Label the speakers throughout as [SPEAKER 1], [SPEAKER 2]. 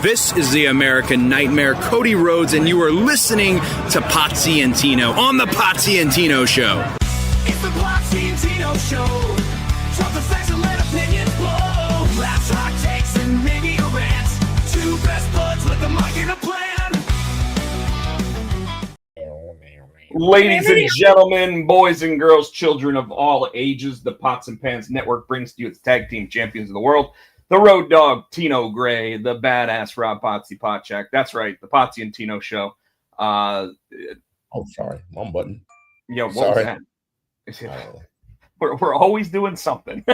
[SPEAKER 1] This is the American Nightmare, Cody Rhodes, and you are listening to Potsy and Tino on the Potsy and Tino Show.
[SPEAKER 2] It's the Potsy and Tino Show. Talk the facts and let opinions blow. Laughs, hot takes, and maybe a rant. Two best buds with a mic and a plan.
[SPEAKER 3] Ladies and gentlemen, boys and girls, children of all ages, the Pots and Pans Network brings to you its tag team champions of the world, the Road Dogg, Tino Gray, the badass Rob Potsy Potchak. That's right, the Potsy and Tino Show.
[SPEAKER 4] Oh, sorry, wrong button.
[SPEAKER 3] Yeah, what was that? We're always doing something.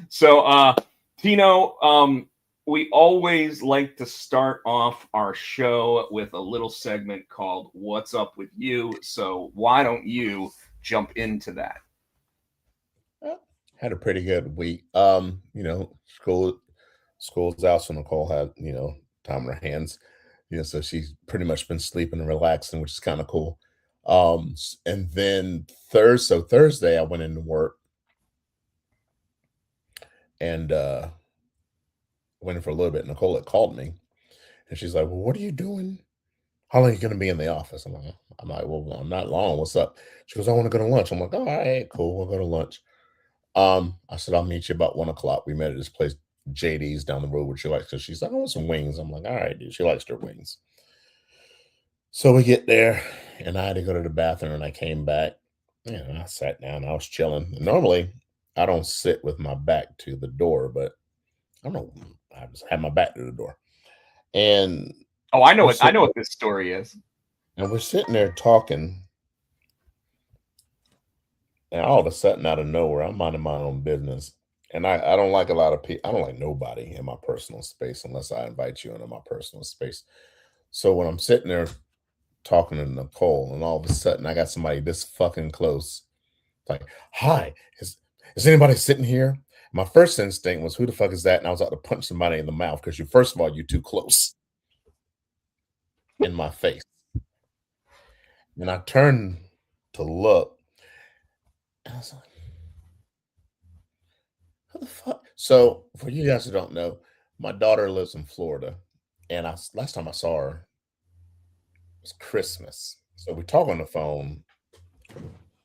[SPEAKER 3] So, Tino, we always like to start off our show with a little segment called What's Up With You? So why don't you jump into that?
[SPEAKER 4] Had a pretty good week. School's out, so Nicole had, time on her hands. So she's pretty much been sleeping and relaxing, which is kind of cool. And then Thursday I went into work and went in for a little bit. Nicole had called me and she's like, well, what are you doing? How long are you going to be in the office? I'm like, well, I'm not long. What's up? She goes, I want to go to lunch. I'm like, all right, cool. We'll go to lunch. I said, I'll meet you about 1:00. We met at this place, JD's down the road, where she likes, because she's like, I want some wings. I'm like, all right, dude. She likes their wings. So we get there and I had to go to the bathroom and I came back. I sat down, I was chilling. Normally I don't sit with my back to the door, but I don't know. I just had my back to the door. And
[SPEAKER 3] I know what this story is.
[SPEAKER 4] And we're sitting there talking. And all of a sudden, out of nowhere, I'm minding my own business. And I don't like a lot of people. I don't like nobody in my personal space unless I invite you into my personal space. So when I'm sitting there talking to Nicole, and all of a sudden I got somebody this fucking close, like, hi, is anybody sitting here? My first instinct was, who the fuck is that? And I was out to punch somebody in the mouth because first of all, you're too close in my face. And I turned to look, and I was like, who the fuck? So for you guys who don't know, my daughter lives in Florida, and last time I saw her was Christmas. So we talk on the phone,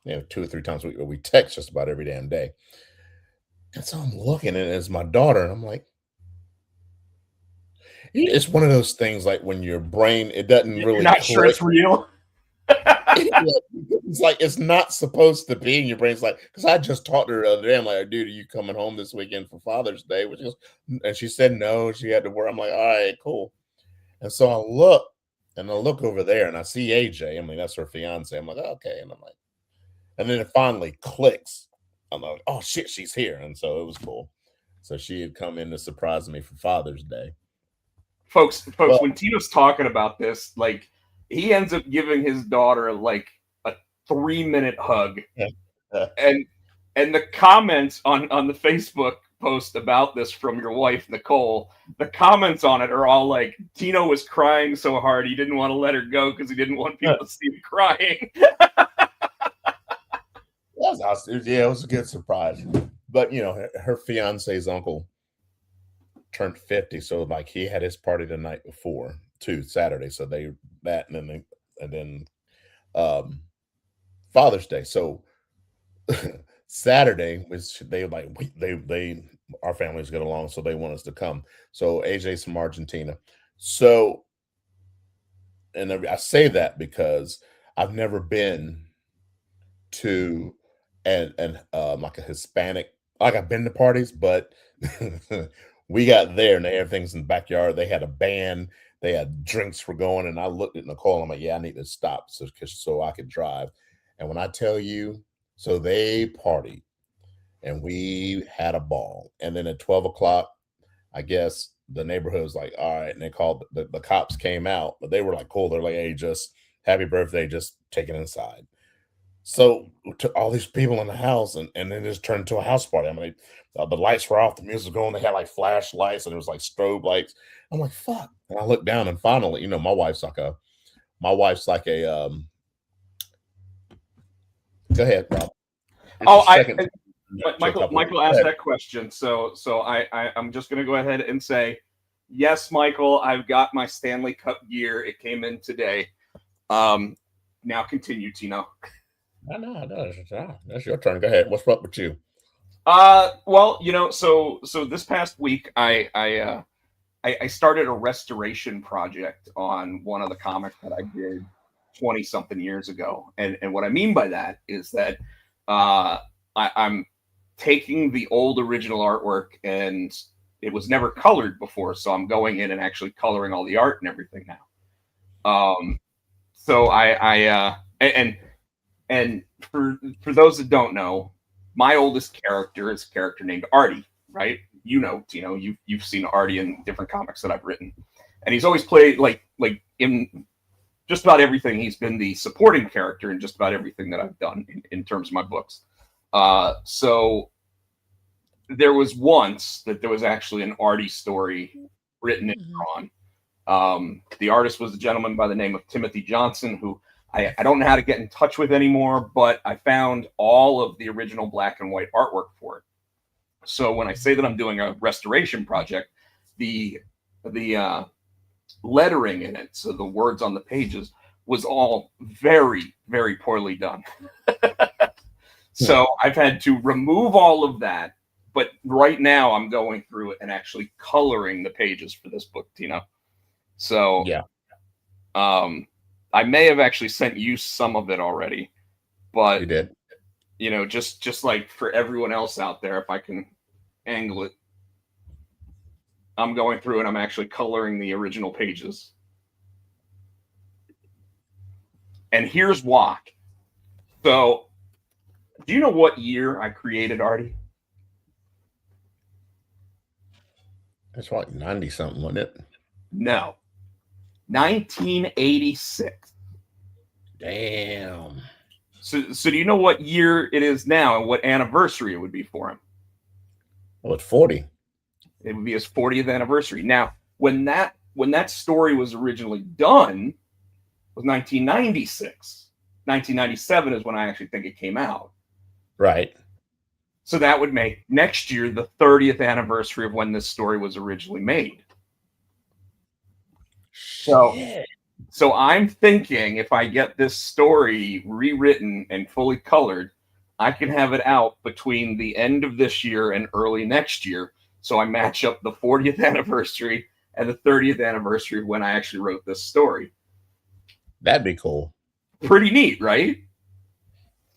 [SPEAKER 4] 2 or 3 times a week, but we text just about every damn day. And so I'm looking, and it's my daughter, and I'm like, it's one of those things like when your brain, it doesn't really.
[SPEAKER 3] You're not sure it's real.
[SPEAKER 4] It's like it's not supposed to be, and your brain's like, because I just talked to her the other day. I'm like, dude, are you coming home this weekend for Father's Day? And she said no, she had to work. I'm like, all right, cool. And so I look over there, and I see AJ. I mean, that's her fiance. I'm like, okay, and then it finally clicks. I'm like, oh shit, she's here. And so it was cool. So she had come in to surprise me for Father's Day.
[SPEAKER 3] Folks, when Tino's talking about this, like, he ends up giving his daughter like a 3-minute hug. and the comments on the Facebook post about this from your wife, Nicole, the comments on it are all like, Tino was crying so hard he didn't want to let her go because he didn't want people to see him crying.
[SPEAKER 4] That was awesome. Yeah, it was a good surprise. But her fiance's uncle turned 50, so like he had his party the night before too, Saturday. So and then Father's Day. So Saturday was our families get along, so they want us to come. So AJ's from Argentina. So, and I say that because I've never been to like a Hispanic, like I've been to parties, but we got there and they had things in the backyard. They had a band, they had drinks were going, and I looked at Nicole. I'm like, yeah, I need to stop so I could drive. And when I tell you, so they partied and we had a ball. And then at 12:00, I guess the neighborhood was like, all right. And they called, the cops came out, but they were like, cool. They're like, hey, just happy birthday, just take it inside. So to all these people in the house, and then it just turned into a house party. I mean, the lights were off, the music was going. They had like flashlights, and it was like strobe lights. I'm like, fuck. And I looked down, and finally, my wife's like a. Go ahead, Rob.
[SPEAKER 3] Michael asked that question, so I'm just going to go ahead and say, Yes, Michael, I've got my Stanley Cup gear. It came in today. Now continue, Tino.
[SPEAKER 4] No, that's your turn. Go ahead. What's up with you?
[SPEAKER 3] Well, so this past week, I started a restoration project on one of the comics that I did 20 something years ago. And what I mean by that is that I'm taking the old original artwork, and it was never colored before. So I'm going in and actually coloring all the art and everything now. So and for those that don't know, my oldest character is a character named Artie, right? Tino, you've seen Artie in different comics that I've written, and he's always played like in just about everything. He's been the supporting character in just about everything that I've done in terms of my books. So there was once that there was actually an Artie story written and drawn. The artist was a gentleman by the name of Timothy Johnson, who I don't know how to get in touch with anymore, but I found all of the original black and white artwork for it. So when I say that I'm doing a restoration project, the lettering in it, so the words on the pages, was all very, very poorly done. So I've had to remove all of that, but right now I'm going through it and actually coloring the pages for this book, Tino. So
[SPEAKER 4] yeah,
[SPEAKER 3] I may have actually sent you some of it already, but
[SPEAKER 4] you did.
[SPEAKER 3] Just like for everyone else out there, if I can angle it, I'm going through and I'm actually coloring the original pages. And here's why. So, do you know what year I created Artie?
[SPEAKER 4] That's like 90 something, wasn't it?
[SPEAKER 3] No. 1986.
[SPEAKER 4] Damn.
[SPEAKER 3] So do you know what year it is now and what anniversary it would be for him?
[SPEAKER 4] Well, it's 40.
[SPEAKER 3] It would be his 40th anniversary. Now, when that story was originally done, was 1996. 1997 is when I actually think it came out.
[SPEAKER 4] Right.
[SPEAKER 3] So that would make next year the 30th anniversary of when this story was originally made. So I'm thinking if I get this story rewritten and fully colored, I can have it out between the end of this year and early next year. So I match up the 40th anniversary and the 30th anniversary of when I actually wrote this story.
[SPEAKER 4] That'd be cool.
[SPEAKER 3] Pretty neat, right?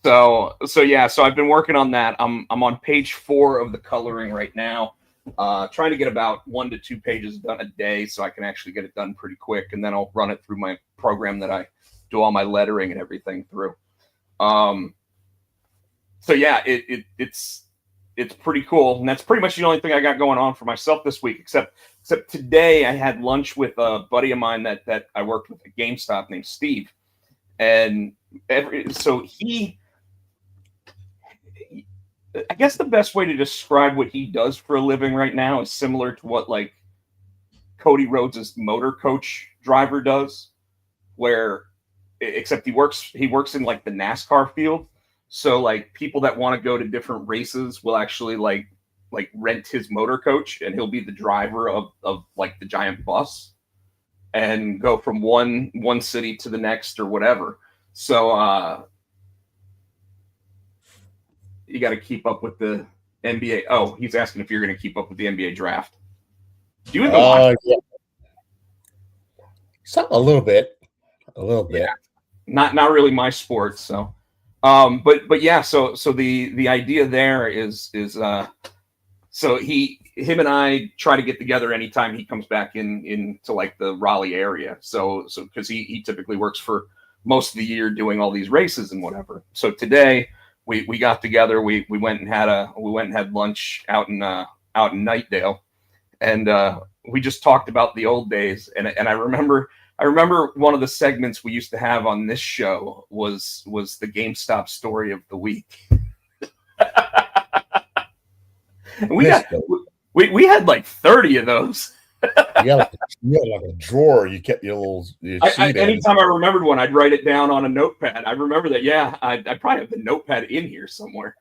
[SPEAKER 3] So I've been working on that. I'm on page 4 of the coloring right now. Trying to get about 1 to 2 pages done a day so I can actually get it done pretty quick, and then I'll run it through my program that I do all my lettering and everything through. So yeah, it's pretty cool, and that's pretty much the only thing I got going on for myself this week. Except today, I had lunch with a buddy of mine that I worked with at GameStop named Steve, and I guess the best way to describe what he does for a living right now is similar to what like Cody Rhodes' motor coach driver does, where except he works in like the NASCAR field. So like people that want to go to different races will actually like rent his motor coach, and he'll be the driver of like the giant bus and go from one city to the next or whatever. So you got to keep up with the NBA. Oh, he's asking if you're going to keep up with the NBA draft. Do you even watch?
[SPEAKER 4] Yeah. A little bit.
[SPEAKER 3] Yeah. Not really my sport. So, but yeah. So the idea there is so him and I try to get together anytime he comes back into like the Raleigh area. So because he typically works for most of the year doing all these races and whatever. So today. We got together. We went and had lunch out in Nightdale, and we just talked about the old days. And I remember one of the segments we used to have on this show was the GameStop story of the week. we had like 30 of those.
[SPEAKER 4] You had like a drawer. You kept your sheet
[SPEAKER 3] anytime I remembered one, I'd write it down on a notepad. I remember that. Yeah, I probably have the notepad in here somewhere.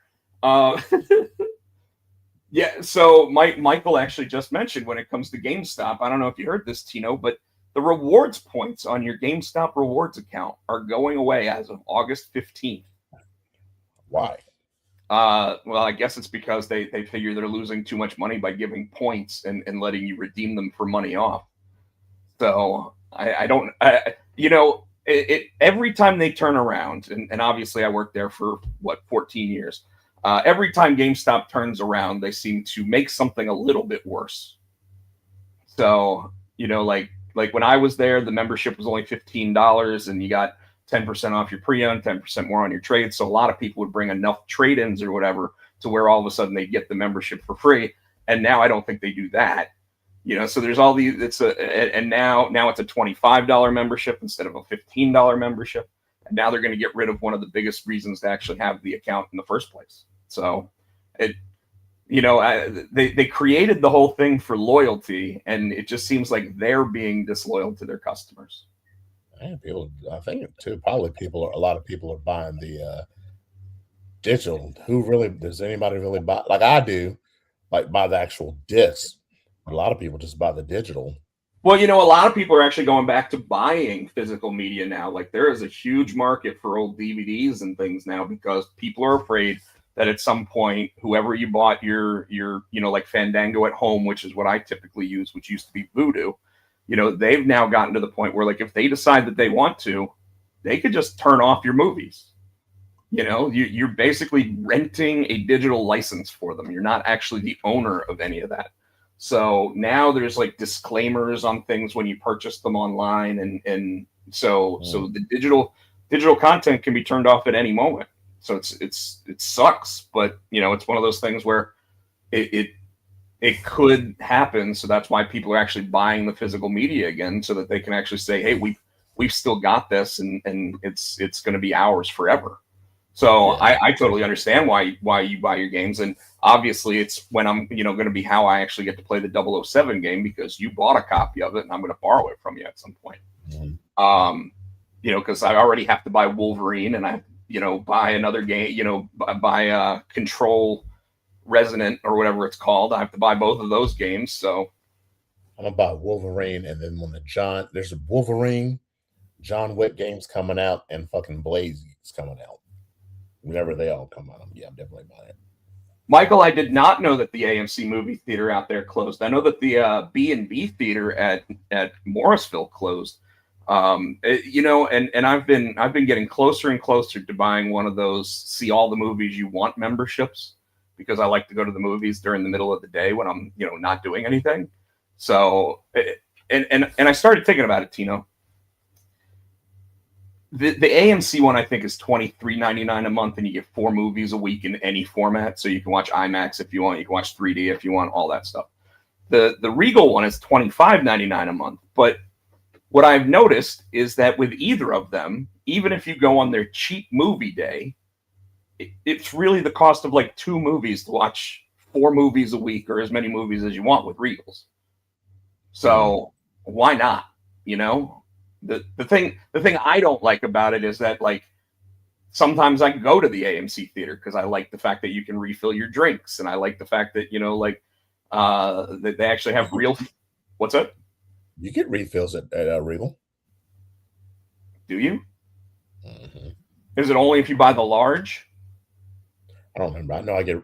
[SPEAKER 3] Yeah, so Michael actually just mentioned when it comes to GameStop, I don't know if you heard this, Tino, but the rewards points on your GameStop rewards account are going away as of August 15th.
[SPEAKER 4] Why?
[SPEAKER 3] Well, I guess it's because they figure they're losing too much money by giving points and letting you redeem them for money off. So I don't, every time they turn around, and obviously I worked there for 14 years. Every time GameStop turns around, they seem to make something a little bit worse. So, like when I was there, the membership was only $15 and you got 10% off your pre-owned, 10% more on your trade. So a lot of people would bring enough trade-ins or whatever to where all of a sudden they get the membership for free. And now I don't think they do that. So there's all these, and now it's a $25 membership instead of a $15 membership. And now they're going to get rid of one of the biggest reasons to actually have the account in the first place. So they created the whole thing for loyalty, and it just seems like they're being disloyal to their customers.
[SPEAKER 4] Man, people, I think too, probably a lot of people are buying the digital. Does anybody really buy, like I do, like buy the actual disc? A lot of people just buy the digital.
[SPEAKER 3] Well, a lot of people are actually going back to buying physical media now. Like there is a huge market for old DVDs and things now because people are afraid that at some point, whoever you bought your like Fandango at home, which is what I typically use, which used to be Vudu, they've now gotten to the point where like if they decide that they want to, they could just turn off your movies. You're basically renting a digital license for them. You're not actually the owner of any of that. So now there's like disclaimers on things when you purchase them online, and so the digital content can be turned off at any moment. So it sucks, but it's one of those things where it could happen. So that's why people are actually buying the physical media again, so that they can actually say, hey, we've still got this, and it's going to be ours forever. So yeah. I totally understand why you buy your games, and obviously it's when I'm going to be how I actually get to play the 007 game, because you bought a copy of it and I'm going to borrow it from you at some point. Mm-hmm. Because I already have to buy Wolverine, and I buy another game, buy Control Resonant or whatever it's called. I have to buy both of those games. So
[SPEAKER 4] I'm gonna buy Wolverine, and then when there's a Wolverine, John Wick games coming out, and fucking Blaze is coming out. Whenever they all come out, I'm definitely buying it.
[SPEAKER 3] Michael, I did not know that the AMC movie theater out there closed. I know that the B&B theater at Morrisville closed. And I've been getting closer and closer to buying one of those see all the movies you want memberships, because I like to go to the movies during the middle of the day when I'm not doing anything. So and I started thinking about it, Tino. The AMC one I think is $23.99 a month, and you get 4 movies a week in any format. So you can watch IMAX if you want, you can watch 3D if you want, all that stuff. The Regal one is $25.99 a month. But what I've noticed is that with either of them, even if you go on their cheap movie day, it's really the cost of like 2 movies to watch 4 movies a week, or as many movies as you want with Regals. So why not? The thing I don't like about it is that like sometimes I go to the AMC theater because I like the fact that you can refill your drinks, and I like the fact that that they actually have real. What's up?
[SPEAKER 4] You get refills at Regal.
[SPEAKER 3] Do you? Mm-hmm. Is it only if you buy the large?
[SPEAKER 4] I don't remember. I know I get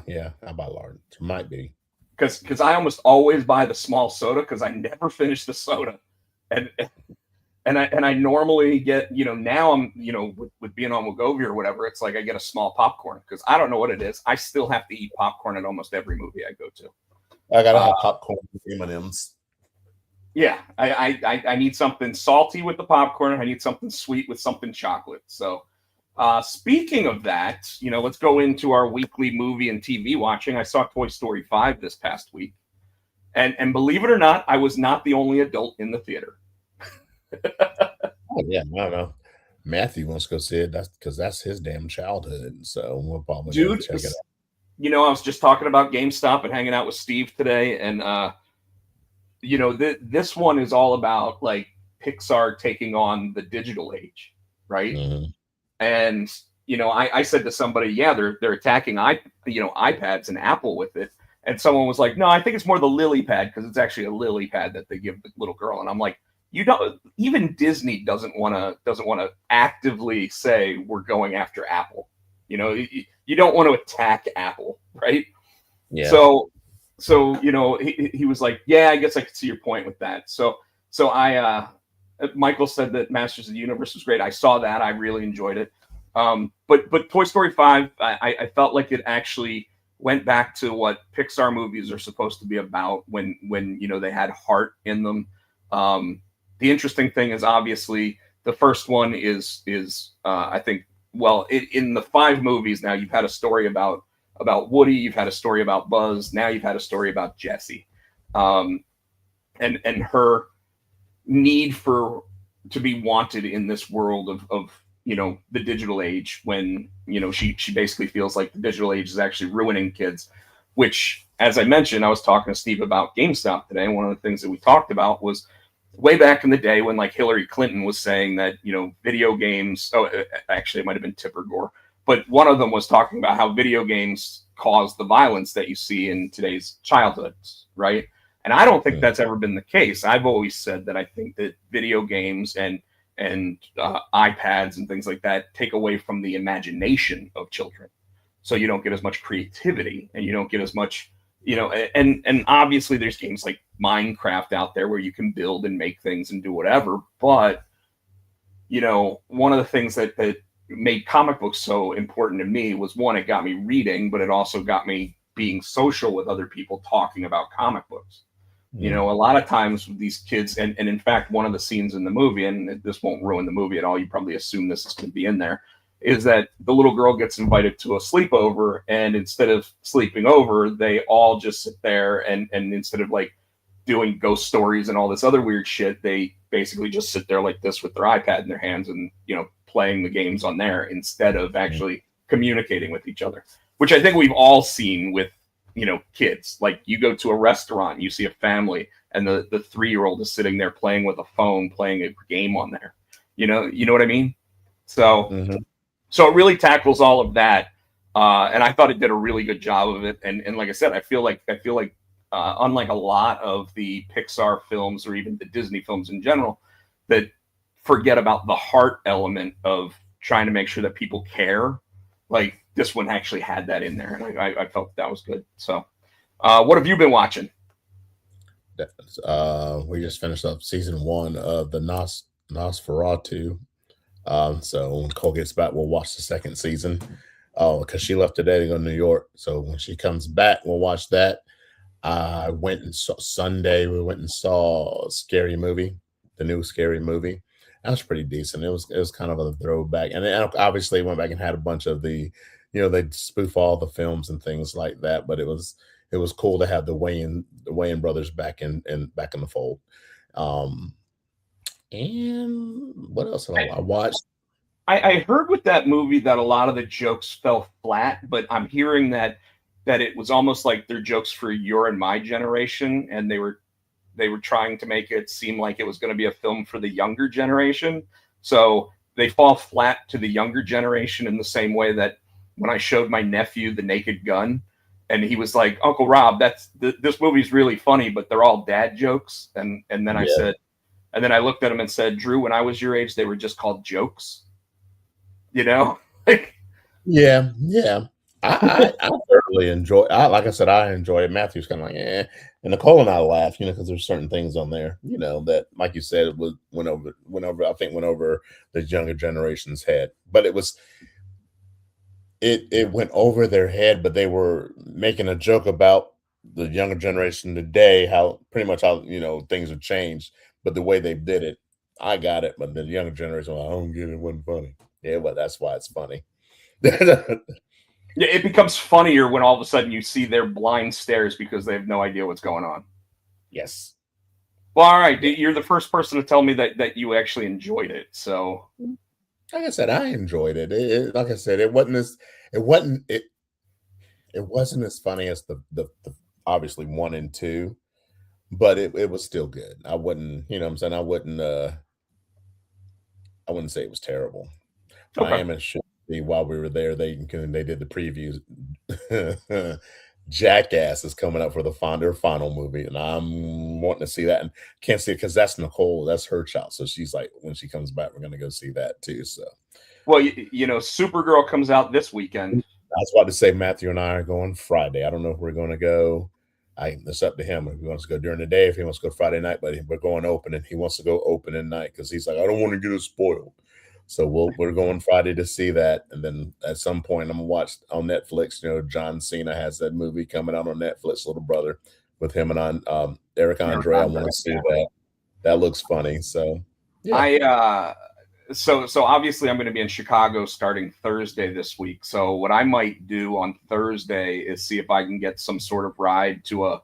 [SPEAKER 4] yeah, I buy large. It might be
[SPEAKER 3] because I almost always buy the small soda because I never finish the soda. And I normally get, now I'm, with being on Wegovy or whatever, it's like I get a small popcorn because I don't know what it is. I still have to eat popcorn at almost every movie I go to.
[SPEAKER 4] I gotta have popcorn with M&Ms.
[SPEAKER 3] Yeah, I need something salty with the popcorn. I need something sweet with something chocolate. So speaking of that, let's go into our weekly movie and TV watching. I saw Toy Story 5 this past week. And believe it or not, I was not the only adult in the theater.
[SPEAKER 4] Oh yeah, I don't know. Matthew wants to go see it. That's because that's his damn childhood. So we'll probably check it out.
[SPEAKER 3] I was just talking about GameStop and hanging out with Steve today, and this one is all about like Pixar taking on the digital age, right? Mm-hmm. And I said to somebody, yeah, they're attacking iPads and Apple with it. And someone was like, no, I think it's more the lily pad because it's actually a lily pad that they give the little girl. And I'm like, even Disney doesn't want to actively say we're going after Apple. You don't want to attack Apple, right?
[SPEAKER 4] Yeah.
[SPEAKER 3] So he was like, yeah, I guess I could see your point with that. So Michael said that Masters of the Universe was great. I saw that. I really enjoyed it. But Toy Story 5, I felt like it actually went back to what Pixar movies are supposed to be about when they had heart in them. The interesting thing is obviously the first one is I think, well, in the 5 movies now, you've had a story about Woody, you've had a story about Buzz, now you've had a story about Jessie, and her need to be wanted in this world of the digital age, when she basically feels like the digital age is actually ruining kids, which, as I mentioned, I was talking to Steve about GameStop today, and one of the things that we talked about was way back in the day when like Hillary Clinton was saying that video games, actually it might have been Tipper Gore, but one of them was talking about how video games cause the violence that you see in today's childhoods, right? And I don't think that's ever been the case. I've always said that I think that video games and iPads and things like that take away from the imagination of children. So you don't get as much creativity, and you don't get as much, and obviously there's games like Minecraft out there where you can build and make things and do whatever. But, one of the things that made comic books so important to me was, one, it got me reading, but it also got me being social with other people talking about comic books. A lot of times with these kids, and in fact, one of the scenes in the movie, and this won't ruin the movie at all, you probably assume this is going to be in there, is that the little girl gets invited to a sleepover, and instead of sleeping over, they all just sit there and instead of like doing ghost stories and all this other weird shit, they basically just sit there like this with their iPad in their hands and, playing the games on there instead of actually communicating with each other, which I think we've all seen with, kids. Like, you go to a restaurant, you see a family, and the 3-year-old is sitting there playing with a phone, playing a game on there. You know what I mean? So, so it really tackles all of that. And I thought it did a really good job of it. And like I said, I feel like unlike a lot of the Pixar films or even the Disney films in general, that forget about the heart element of trying to make sure that people care, like this one actually had that in there, and I felt that was good. So, what have you been watching?
[SPEAKER 4] We just finished up season 1 of the Nosferatu. So when Cole gets back, we'll watch the second season. Because she left today to go to New York. So when she comes back, we'll watch that. I went and saw Sunday. We went and saw Scary Movie, the new Scary Movie. That was pretty decent. It was kind of a throwback, and then obviously went back and had a bunch of the, they spoof all the films and things like that. But it was cool to have the Wayans brothers back in the fold. And what else have I watched?
[SPEAKER 3] I heard with that movie that a lot of the jokes fell flat, but I'm hearing that it was almost like they're jokes for your and my generation, and they were trying to make it seem like it was going to be a film for the younger generation. So they fall flat to the younger generation in the same way that when I showed my nephew The Naked Gun, and he was like, "Uncle Rob, this movie's really funny, but they're all dad jokes." And then I said, and then I looked at him and said, "Drew, when I was your age, they were just called jokes."
[SPEAKER 4] Yeah. I thoroughly enjoy. Like I said, I enjoy it. Matthew's kind of like, eh, and Nicole and I laugh, because there's certain things on there, that, like you said, went over the younger generation's head. But it went over their head, but they were making a joke about the younger generation today, how things have changed. But the way they did it, I got it. But the younger generation, I don't get it. It wasn't funny. Yeah, well, that's why it's funny.
[SPEAKER 3] Yeah, it becomes funnier when all of a sudden you see their blind stares because they have no idea what's going on.
[SPEAKER 4] Yes.
[SPEAKER 3] Well, all right. You're the first person to tell me that you actually enjoyed it. So,
[SPEAKER 4] like I said, I enjoyed it. Like I said, it wasn't as funny as the obviously 1 and 2, but it was still good. I wouldn't, what I'm saying, I wouldn't say it was terrible.
[SPEAKER 3] okay.
[SPEAKER 4] I am interested while we were there. They did the previews. Jackass is coming up for their final movie, and I'm wanting to see that, and can't see it because that's Nicole, that's her child. So she's like, when she comes back, we're gonna go see that too. So,
[SPEAKER 3] Well, Supergirl comes out this weekend.
[SPEAKER 4] I was about to say Matthew and I are going Friday. I don't know if we're going to go. It's up to him if he wants to go during the day, if he wants to go Friday night, but we're going opening. He wants to go opening night because he's like, I don't want to get it spoiled. So we're going Friday to see that, and then at some point I'm gonna watch on Netflix. John Cena has that movie coming out on Netflix, Little Brother, with him and Eric Andre. I want to see that. That looks funny. So yeah.
[SPEAKER 3] So obviously I'm going to be in Chicago starting Thursday this week. So what I might do on Thursday is see if I can get some sort of ride to a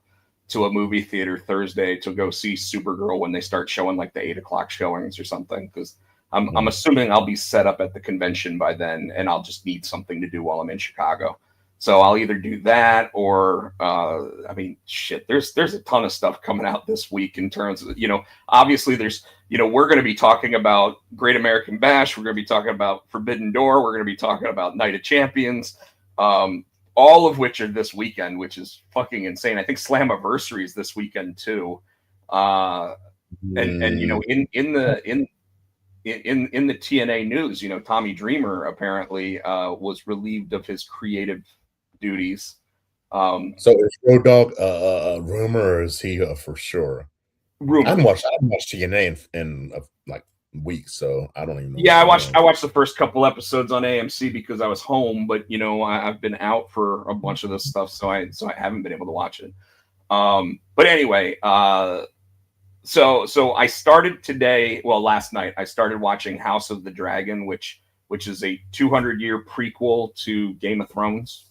[SPEAKER 3] movie theater Thursday to go see Supergirl when they start showing like the 8:00 showings or something. Because I'm assuming I'll be set up at the convention by then, and I'll just need something to do while I'm in Chicago. So I'll either do that or, there's a ton of stuff coming out this week in terms of, obviously there's, we're going to be talking about Great American Bash. We're going to be talking about Forbidden Door. We're going to be talking about Night of Champions, all of which are this weekend, which is fucking insane. I think Slammiversary is this weekend too. In the TNA news, Tommy Dreamer apparently was relieved of his creative duties.
[SPEAKER 4] So is Road Dogg rumor, or is he for sure?
[SPEAKER 3] Rumor.
[SPEAKER 4] I haven't watched TNA in like weeks, so I don't even know.
[SPEAKER 3] Yeah, I watched the first couple episodes on AMC because I was home, but I've been out for a bunch of this stuff, so I haven't been able to watch it. But anyway, so I started last night. I started watching House of the Dragon, which is a 200-year prequel to Game of Thrones.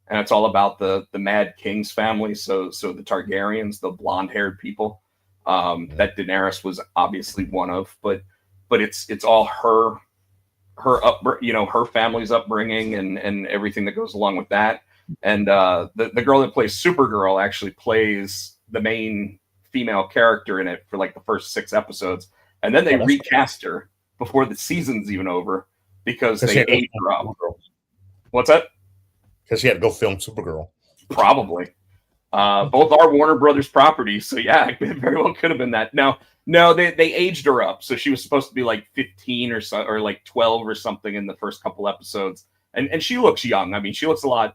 [SPEAKER 3] And it's all about the Mad King's family. So the Targaryens, the blonde-haired people, that Daenerys was obviously one of, but it's all her family's upbringing and everything that goes along with that. And the girl that plays Supergirl actually plays the main female character in it for like the first 6 episodes, and then they recast her before the season's even over because they aged her up. What's that?
[SPEAKER 4] Because she had to go film Supergirl. Probably.
[SPEAKER 3] Both are Warner Brothers properties, so yeah, it very well could have been that. No, they aged her up, so she was supposed to be like 15 or like 12 or something in the first couple episodes, and she looks young. I mean, she looks a lot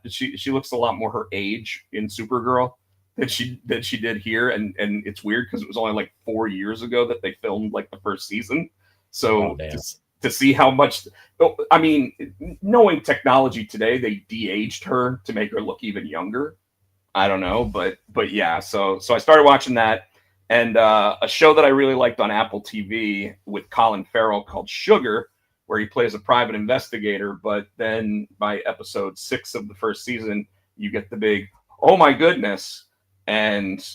[SPEAKER 3] more her age in Supergirl than she did here, and it's weird because it was only like 4 years ago that they filmed like the first season. So to see how much, I mean, knowing technology today, they de-aged her to make her look even younger. I don't know, but yeah. So I started watching that, and a show that I really liked on Apple TV with Colin Farrell called Sugar, where he plays a private investigator. But then by episode 6 of the first season, you get the big, oh my goodness, and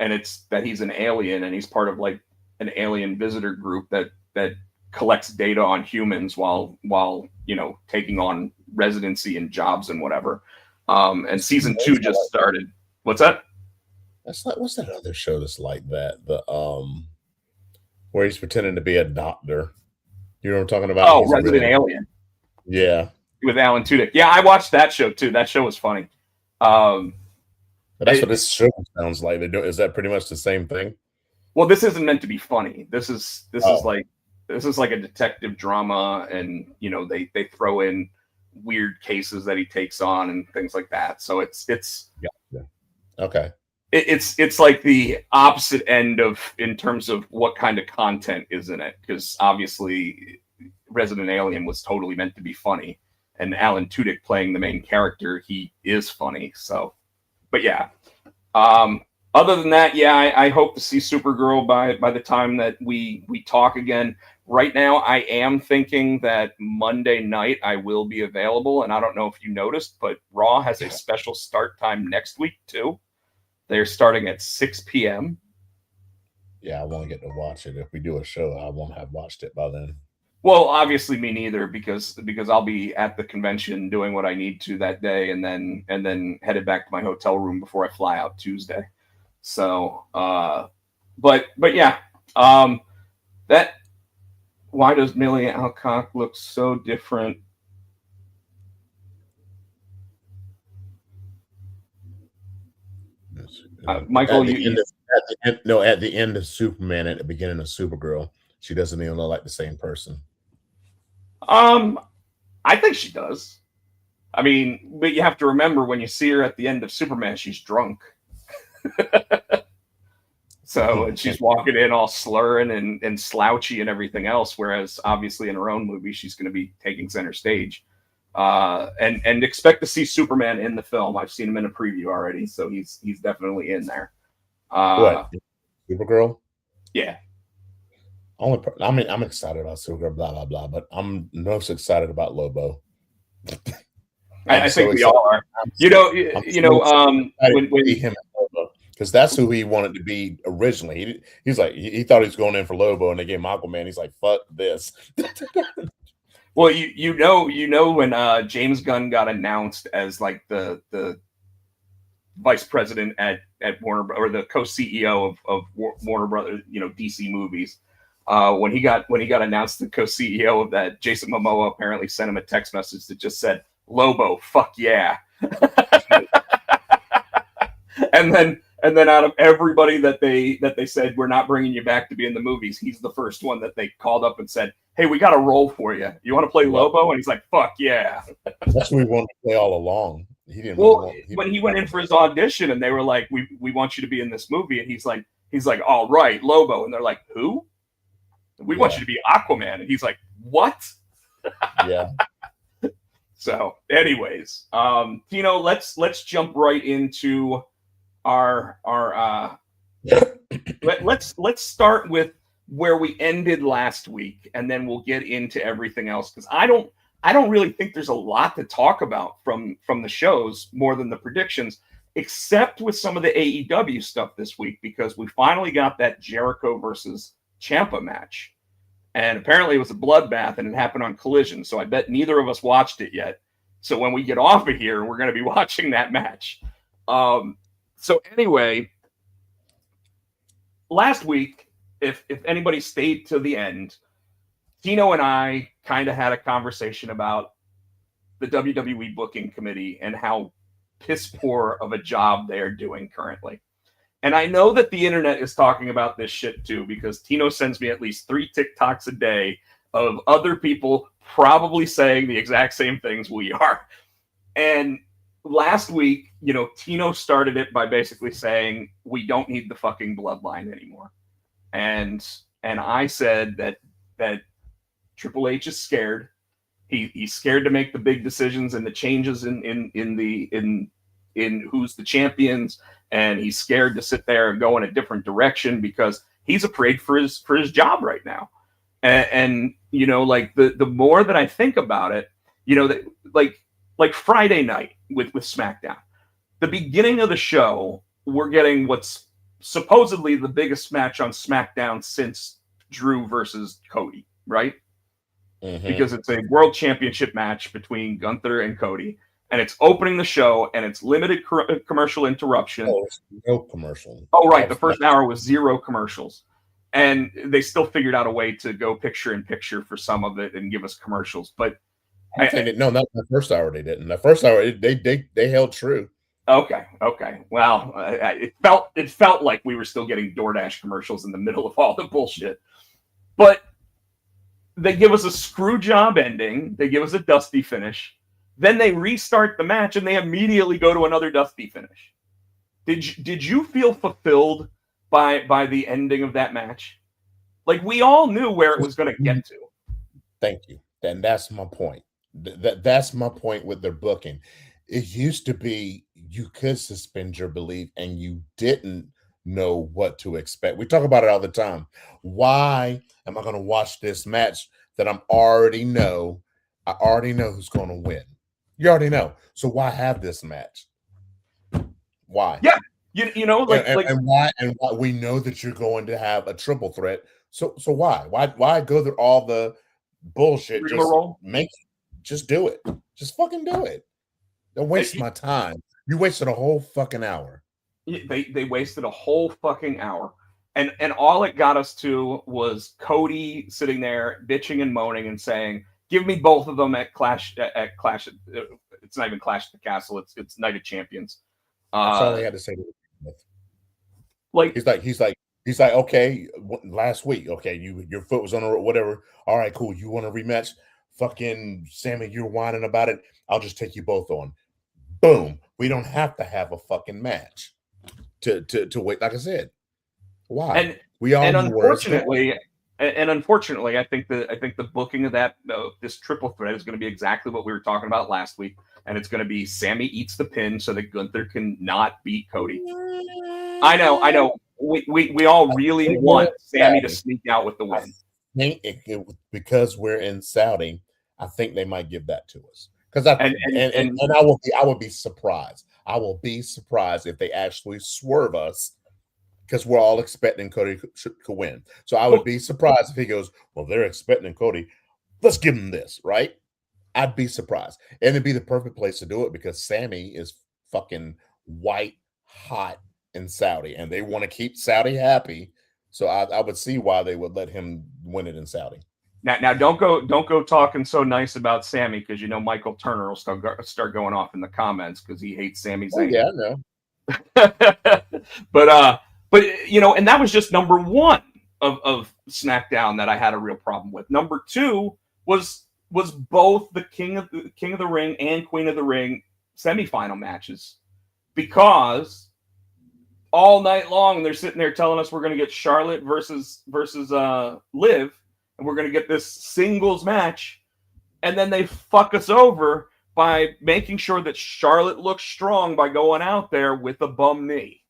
[SPEAKER 3] it's that he's an alien and he's part of like an alien visitor group that collects data on humans while taking on residency and jobs and whatever. And season 2 just started. What's that?
[SPEAKER 4] That's like, what's that other show that's like that? The where he's pretending to be a doctor. You know what I'm talking about?
[SPEAKER 3] Oh, Resident Alien.
[SPEAKER 4] Yeah.
[SPEAKER 3] With Alan Tudyk. Yeah, I watched that show too. That show was funny.
[SPEAKER 4] But that's what this show sounds like. Is that pretty much the same thing?
[SPEAKER 3] Well, this isn't meant to be funny. This is like a detective drama, and they throw in weird cases that he takes on and things like that. So it's
[SPEAKER 4] okay.
[SPEAKER 3] It's like the opposite end in terms of what kind of content is in it, because obviously Resident Alien was totally meant to be funny, and Alan Tudyk playing the main character, he is funny. So, but yeah. Other than that, yeah, I hope to see Supergirl by the time that we talk again. Right now, I am thinking that Monday night I will be available, and I don't know if you noticed, but Raw has a special start time next week too. They're starting at 6 p.m.
[SPEAKER 4] Yeah, I won't get to watch it. If we do a show, I won't have watched it by then.
[SPEAKER 3] Well, obviously me neither, because I'll be at the convention doing what I need to that day, and then headed back to my hotel room before I fly out Tuesday. So, but yeah, that. Why does Millie Alcock look so different Michael,
[SPEAKER 4] at the end of Superman, at the beginning of Supergirl, she doesn't even look like the same person.
[SPEAKER 3] I think she does. I mean, but you have to remember when you see her at the end of Superman, she's drunk. So, and she's walking in all slurring and slouchy and everything else. Whereas obviously in her own movie, she's going to be taking center stage. And expect to see Superman in the film. I've seen him in a preview already, so he's definitely in there.
[SPEAKER 4] What? Supergirl?
[SPEAKER 3] Yeah.
[SPEAKER 4] I'm excited about Supergirl, blah blah blah, but I'm most excited about Lobo.
[SPEAKER 3] I think we all are. When
[SPEAKER 4] him because that's who he wanted to be originally. He's like he thought he was going in for Lobo, and they gave him Aquaman. He's like, fuck this.
[SPEAKER 3] Well, you know when James Gunn got announced as like the vice president at Warner, or the co-CEO of Warner Brothers, DC movies. When he got announced the co-CEO of that, Jason Momoa apparently sent him a text message that just said, "Lobo, fuck yeah." And then out of everybody that they said, we're not bringing you back to be in the movies, he's the first one that they called up and said, "Hey, we got a role for you. You want to play Lobo?" And he's like, "Fuck yeah."
[SPEAKER 4] That's what we wanted to play all along. He didn't.
[SPEAKER 3] When he went in for his audition and they were like, "We want you to be in this movie," and he's like, "All right, Lobo," and they're like, "Who?" "We want you to be Aquaman," and he's like, "What?"
[SPEAKER 4] Yeah.
[SPEAKER 3] So, anyways, Tino, let's jump right into our let's start with where we ended last week, and then we'll get into everything else, because I don't really think there's a lot to talk about from the shows more than the predictions, except with some of the AEW stuff this week, because we finally got that Jericho versus Ciampa match. And apparently it was a bloodbath, and it happened on Collision. So I bet neither of us watched it yet. So when we get off of here, we're going to be watching that match. So anyway, last week, if anybody stayed to the end, Tino and I kind of had a conversation about the WWE booking committee and how piss poor of a job they are doing currently. And I know that the internet is talking about this shit too, because Tino sends me at least 3 TikToks a day of other people probably saying the exact same things we are. And last week, Tino started it by basically saying, we don't need the fucking bloodline anymore. And I said that Triple H is scared. He's scared to make the big decisions and the changes in who's the champions, and he's scared to sit there and go in a different direction because he's afraid for his job right now. And like the more that I think about it, that like Friday night with SmackDown, the beginning of the show, we're getting what's supposedly the biggest match on SmackDown since Drew versus Cody, right? Mm-hmm. Because it's a world championship match between Gunther and Cody, and it's opening the show, and it's limited commercial interruption.
[SPEAKER 4] Oh, no commercial.
[SPEAKER 3] Oh, right. The first hour was 0 commercials. And they still figured out a way to go picture in picture for some of it and give us commercials. But
[SPEAKER 4] no, not the first hour they didn't. The first hour they held true.
[SPEAKER 3] Okay. Well, it felt like we were still getting DoorDash commercials in the middle of all the bullshit. But they give us a screw job ending. They give us a dusty finish. Then they restart the match, and they immediately go to another dusty finish. Did you feel fulfilled by the ending of that match? Like, we all knew where it was going to get to.
[SPEAKER 4] Thank you. And that's my point. That's my point with their booking. It used to be you could suspend your belief and you didn't know what to expect. We talk about it all the time. Why am I going to watch this match that I already know who's going to win? You already know. So why have this match? Why?
[SPEAKER 3] Yeah.
[SPEAKER 4] Why we know that you're going to have a triple threat. So why go through all the bullshit? Just do it. Just fucking do it. Don't waste my time. You wasted a whole fucking hour.
[SPEAKER 3] They wasted a whole fucking hour. And all it got us to was Cody sitting there bitching and moaning and saying, "Give me both of them at Clash. It's not even Clash at the Castle. It's Night of Champions."
[SPEAKER 4] That's all they had to say.
[SPEAKER 3] Like
[SPEAKER 4] he's like, okay, last week, okay, your foot was on a whatever. All right, cool. You want a rematch? Fucking Sammy, you're whining about it. I'll just take you both on. Boom. We don't have to have a fucking match to wait. Like I said, why?
[SPEAKER 3] and
[SPEAKER 4] We all
[SPEAKER 3] and
[SPEAKER 4] knew where it's going.
[SPEAKER 3] unfortunately, I think the booking of that this triple threat is going to be exactly what we were talking about last week, and it's going to be Sammy eats the pin so that Gunther can not beat Cody. I know. We all really want Sammy to sneak out with the win.
[SPEAKER 4] Because we're in Saudi, I think they might give that to us. Because I
[SPEAKER 3] And
[SPEAKER 4] I would be surprised. I will be surprised if they actually swerve us, because we're all expecting Cody to win. So I would be surprised if he goes, well, they're expecting Cody. Let's give him this, right? I'd be surprised. And it'd be the perfect place to do it because Sammy is fucking white hot in Saudi, and they want to keep Saudi happy. So I would see why they would let him win it in Saudi.
[SPEAKER 3] Now don't go talking so nice about Sammy, because Michael Turner will start going off in the comments because he hates Sami Zayn.
[SPEAKER 4] Yeah, I know.
[SPEAKER 3] but and that was just number one of SmackDown that I had a real problem with. Number two was both the King of the Ring and Queen of the Ring semifinal matches, because all night long they're sitting there telling us we're going to get Charlotte versus Liv, and we're going to get this singles match, and then they fuck us over by making sure that Charlotte looks strong by going out there with a bum knee.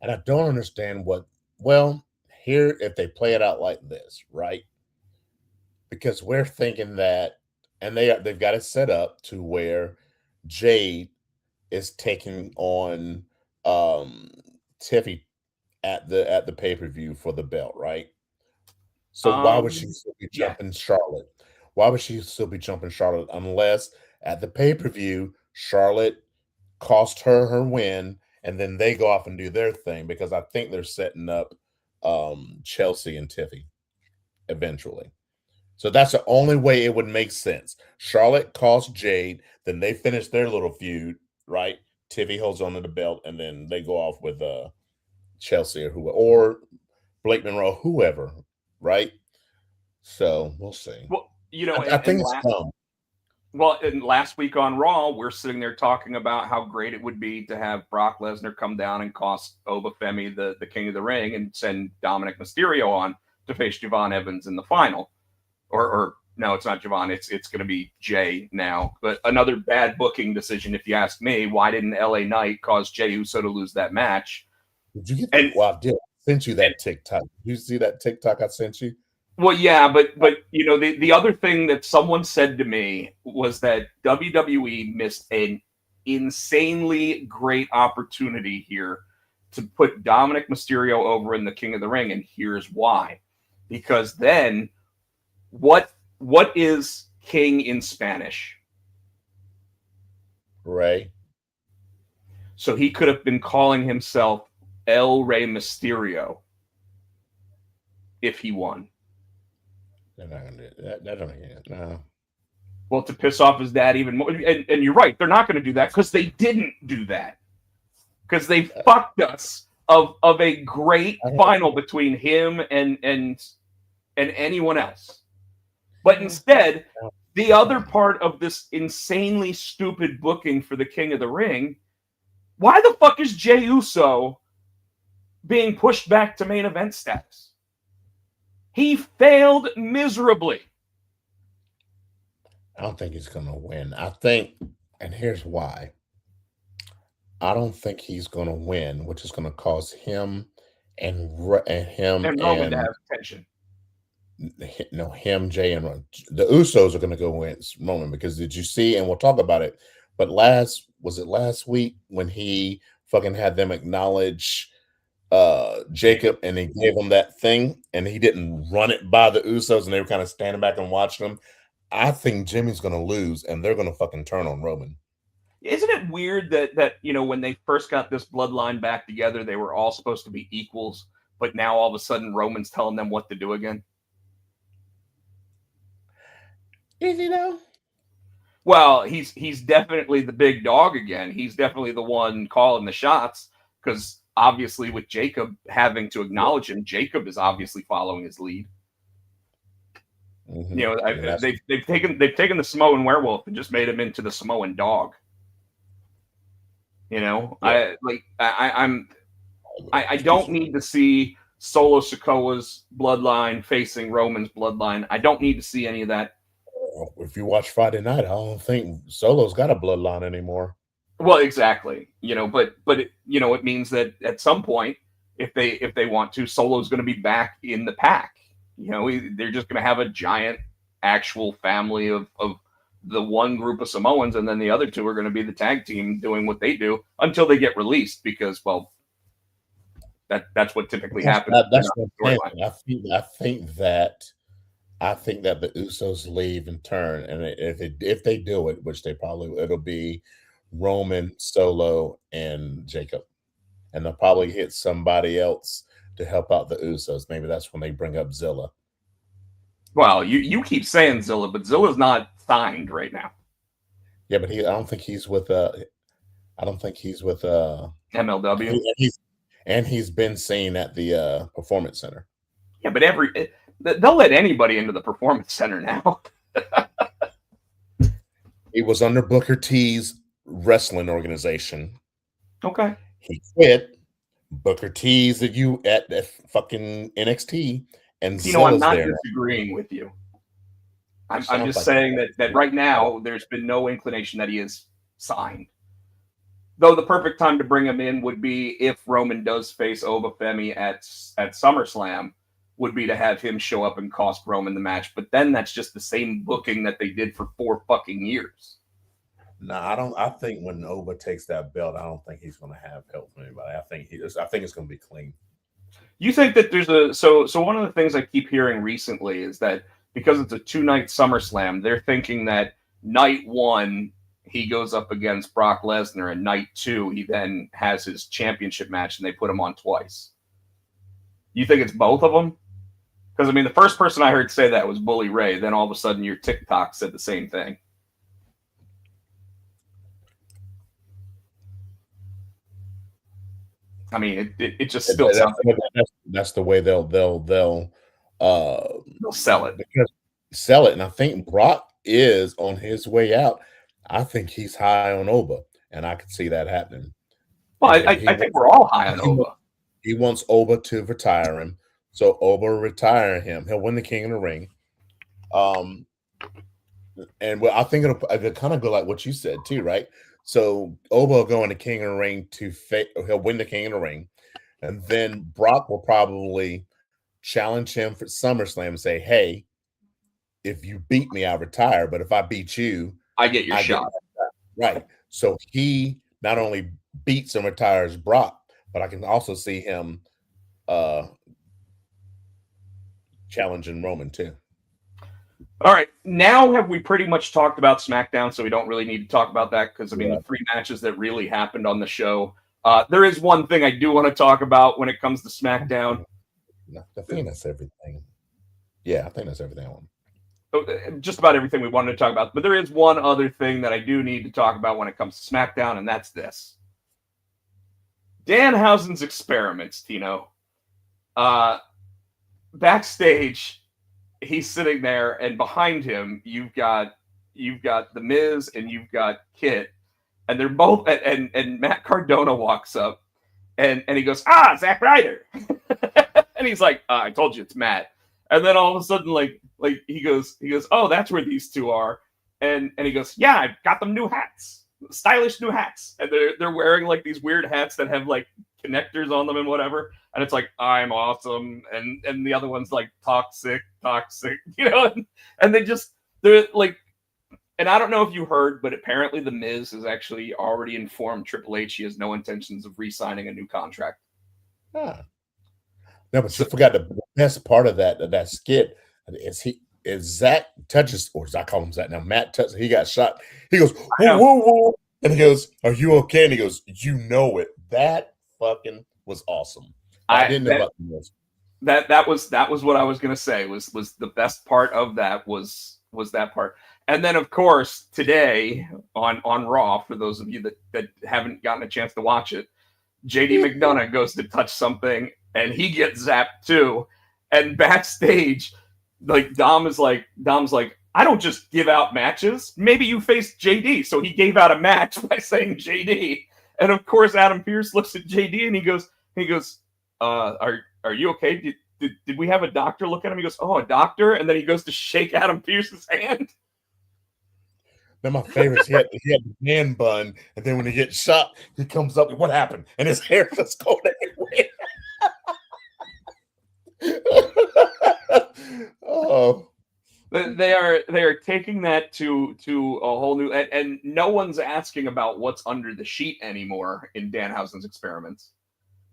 [SPEAKER 4] And I don't understand here, if they play it out like this, right? Because we're thinking that, and they've got it set up to where Jade is taking on Tiffy at the pay-per-view for the belt, right? So why would she still be jumping Charlotte? Why would she still be jumping Charlotte unless at the pay-per-view Charlotte cost her win, and then they go off and do their thing? Because I think they're setting up Chelsea and Tiffy eventually. So that's the only way it would make sense. Charlotte cost Jade, then they finish their little feud, right? Tiffy holds on to the belt, and then they go off with Chelsea or Blake Monroe, whoever, right? So we'll see.
[SPEAKER 3] Well,
[SPEAKER 4] I think it's dumb.
[SPEAKER 3] Well, and last week on Raw, we're sitting there talking about how great it would be to have Brock Lesnar come down and cost Obafemi the King of the Ring and send Dominic Mysterio on to face Javon Evans in the final. Or no, it's not Javon. It's going to be Jay now. But another bad booking decision, if you ask me. Why didn't LA Knight cause Jey Uso to lose that match?
[SPEAKER 4] Did you get that? Well, I did. I sent you that TikTok. Did you see that TikTok I sent you?
[SPEAKER 3] Well, yeah, but the other thing that someone said to me was that WWE missed an insanely great opportunity here to put Dominic Mysterio over in the King of the Ring, and here's why. Because then, what is king in Spanish?
[SPEAKER 4] Rey.
[SPEAKER 3] So he could have been calling himself El Rey Mysterio if he won.
[SPEAKER 4] They're not going to do that. That don't no.
[SPEAKER 3] Well, to piss off his dad even more. And you're right. They're not going to do that because they didn't do that. Because they fucked us of a great final between him and anyone else. But instead, the other part of this insanely stupid booking for the King of the Ring, why the fuck is Jey Uso being pushed back to main event status? He failed miserably.
[SPEAKER 4] I don't think he's going to win. I think, and here's why. I don't think he's going to win, which is going to cause him and
[SPEAKER 3] Roman to have tension.
[SPEAKER 4] No, him, Jay, and Roman. The Usos are going to go win Roman, because did you see? And we'll talk about it. But last week when he fucking had them acknowledge Jacob, and he gave him that thing, and he didn't run it by the Usos, and they were kind of standing back and watching him. I think Jimmy's going to lose, and they're going to fucking turn on Roman.
[SPEAKER 3] Isn't it weird that when they first got this bloodline back together, they were all supposed to be equals, but now all of a sudden Roman's telling them what to do again?
[SPEAKER 4] Is he though?
[SPEAKER 3] Well, he's definitely the big dog again. He's definitely the one calling the shots, because obviously with Jacob having to acknowledge him, Jacob is obviously following his lead.
[SPEAKER 4] Mm-hmm.
[SPEAKER 3] You know, they've taken the Samoan werewolf and just made him into the Samoan dog. You know,
[SPEAKER 4] Yeah.
[SPEAKER 3] I don't need to see Solo Sikoa's bloodline facing Roman's bloodline. I don't need to see any of that.
[SPEAKER 4] If you watch Friday Night, I don't think Solo's got a bloodline anymore.
[SPEAKER 3] Well, exactly. You know, but it, you know, it means that at some point, if they want to, Solo's going to be back in the pack. You know, they're just going to have a giant actual family of the one group of Samoans, and then the other two are going to be the tag team doing what they do until they get released, because, well, that's what typically happens.
[SPEAKER 4] That's what I'm saying. I think that the Usos leave in turn, and if they do it, which they probably, it'll be Roman, Solo, and Jacob, and they'll probably hit somebody else to help out the Usos. Maybe that's when they bring up Zilla.
[SPEAKER 3] Well, you keep saying Zilla, but Zilla's not signed right now.
[SPEAKER 4] Yeah, but I don't think he's with
[SPEAKER 3] MLW.
[SPEAKER 4] He's been seen at the Performance Center.
[SPEAKER 3] Yeah, but they'll let anybody into the Performance Center now.
[SPEAKER 4] He was under Booker T's wrestling organization.
[SPEAKER 3] Okay.
[SPEAKER 4] He quit. Booker T's at fucking NXT, and
[SPEAKER 3] you know, I'm not
[SPEAKER 4] there.
[SPEAKER 3] disagreeing with you. I'm just saying that right now there's been no inclination that he is signed. Though the perfect time to bring him in would be if Roman does face Obafemi at SummerSlam, would be to have him show up and cost Roman the match. But then that's just the same booking that they did for 4 fucking years.
[SPEAKER 4] No, I don't. I think when Oba takes that belt, I don't think he's going to have help from anybody. I think it's going to be clean.
[SPEAKER 3] You think that there's so one of the things I keep hearing recently is that because it's a 2-night SummerSlam, they're thinking that night 1 he goes up against Brock Lesnar, and night 2 he then has his championship match, and they put him on twice. You think it's both of them? Because I mean, the first person I heard say that was Bully Ray. Then all of a sudden, your TikTok said the same thing. I mean, it just still sounds like
[SPEAKER 4] that's the way they'll
[SPEAKER 3] sell it.
[SPEAKER 4] Sell it, and I think Brock is on his way out. I think he's high on Oba, and I can see that happening.
[SPEAKER 3] Well, I think we're all high on Oba.
[SPEAKER 4] He wants Oba to retire him, so Oba will retire him. He'll win the King of the Ring. And well, I think it'll kind of go like what you said too, right? So Oba will go in the King of the Ring he'll win the King of the Ring, and then Brock will probably challenge him for SummerSlam and say, "Hey, if you beat me, I retire. But if I beat you,
[SPEAKER 3] I get your shot."
[SPEAKER 4] Right. So he not only beats and retires Brock, but I can also see him challenging Roman too.
[SPEAKER 3] All right. Now have we pretty much talked about SmackDown, so we don't really need to talk about that because, I mean, the 3 matches that really happened on the show. There is one thing I do want to talk about when it comes to SmackDown.
[SPEAKER 4] I think that's everything. Yeah, I think that's everything I want.
[SPEAKER 3] Just about everything we wanted to talk about. But there is one other thing that I do need to talk about when it comes to SmackDown, and that's this. Danhausen's experiments, Tino. Backstage, he's sitting there, and behind him, you've got The Miz and you've got Kit, and they're both, and Matt Cardona walks up, and he goes, Zack Ryder. And he's like, I told you it's Matt. And then all of a sudden, like he goes, oh, that's where these two are. And he goes, yeah, I've got them new hats, stylish new hats. And they're wearing like these weird hats that have like connectors on them and whatever. And it's like, I'm awesome. And the other one's like toxic, you know? And they're like, and I don't know if you heard, but apparently The Miz has actually already informed Triple H he has no intentions of re-signing a new contract.
[SPEAKER 4] Ah. No, but you forgot the best part of that skit is Zach touches, or as I call him Zach now, Matt touches. He got shot. He goes, whoa, and he goes, "Are you okay?" And he goes, "You know it." That fucking was awesome. I didn't know about this.
[SPEAKER 3] That was what I was gonna say. Was the best part of that was that part. And then of course today on Raw, for those of you that haven't gotten a chance to watch it, JD McDonough goes to touch something and he gets zapped too. And backstage, like Dom's like, I don't just give out matches. Maybe you faced JD. So he gave out a match by saying JD. And of course, Adam Pearce looks at JD and he goes, are you okay? Did we have a doctor look at him? He goes, oh, a doctor? And then he goes to shake Adam Pearce's hand.
[SPEAKER 4] Then my favorite is he had the man bun, and then when he gets shot, he comes up, what happened? And his hair just going everywhere. Oh.
[SPEAKER 3] They are taking that to a whole new, and no one's asking about what's under the sheet anymore in Danhausen's experiments,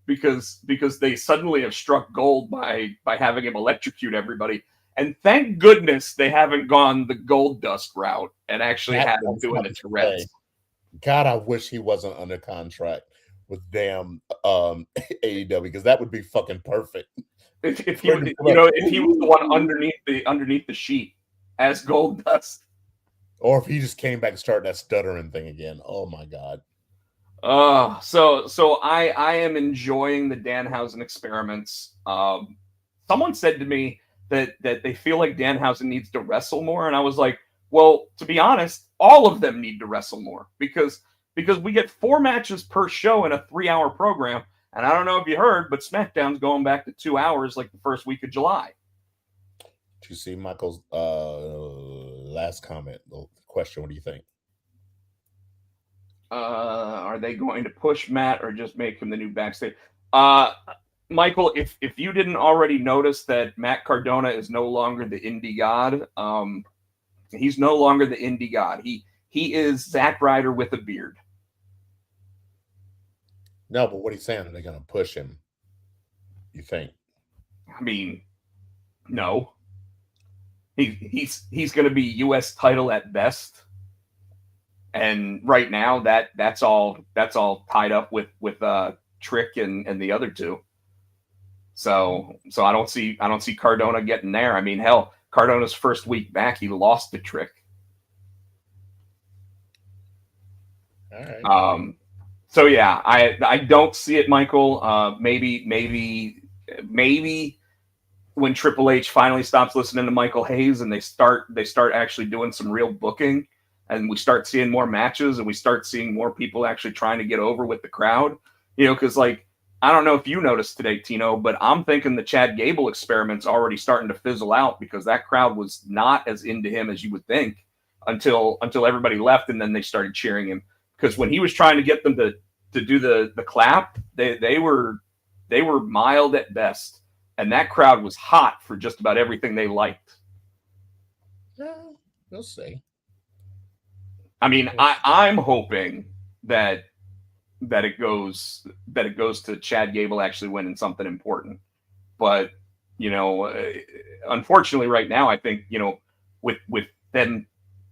[SPEAKER 3] because they suddenly have struck gold by having him electrocute everybody. And thank goodness they haven't gone the gold dust route and actually had him doing the Tourette's.
[SPEAKER 4] God, I wish he wasn't under contract with damn AEW, because that would be fucking perfect.
[SPEAKER 3] If he was the one underneath the sheet as gold dust,
[SPEAKER 4] or if he just came back and started that stuttering thing again. Oh my God.
[SPEAKER 3] So I am enjoying the Danhausen experiments. Someone said to me that they feel like Danhausen needs to wrestle more, and I was like, well, to be honest, all of them need to wrestle more because we get 4 matches per show in a 3-hour program. And I don't know if you heard, but SmackDown's going back to 2 hours like the first week of July.
[SPEAKER 4] Did you see Michael's last comment, the question? What do you think?
[SPEAKER 3] Are they going to push Matt or just make him the new backstage? Michael, if you didn't already notice that Matt Cardona is no longer the indie god, he's no longer the indie god. He is Zack Ryder with a beard.
[SPEAKER 4] No, but what he's saying, are they going to push him? You think?
[SPEAKER 3] I mean, no. He's going to be U.S. title at best, and right now that's all tied up with Trick and the other two. So I don't see Cardona getting there. I mean, hell, Cardona's first week back, he lost to Trick.
[SPEAKER 4] All right.
[SPEAKER 3] So yeah, I don't see it, Michael. Maybe when Triple H finally stops listening to Michael Hayes and they start actually doing some real booking, and we start seeing more matches and we start seeing more people actually trying to get over with the crowd. Because like, I don't know if you noticed today, Tino, but I'm thinking the Chad Gable experiment's already starting to fizzle out because that crowd was not as into him as you would think until everybody left, and then they started cheering him. Because when he was trying to get them to do the clap, they were mild at best, and that crowd was hot for just about everything they liked.
[SPEAKER 4] We'll see.
[SPEAKER 3] I mean, I'm hoping that it goes to Chad Gable actually winning something important, but unfortunately, right now, I think with them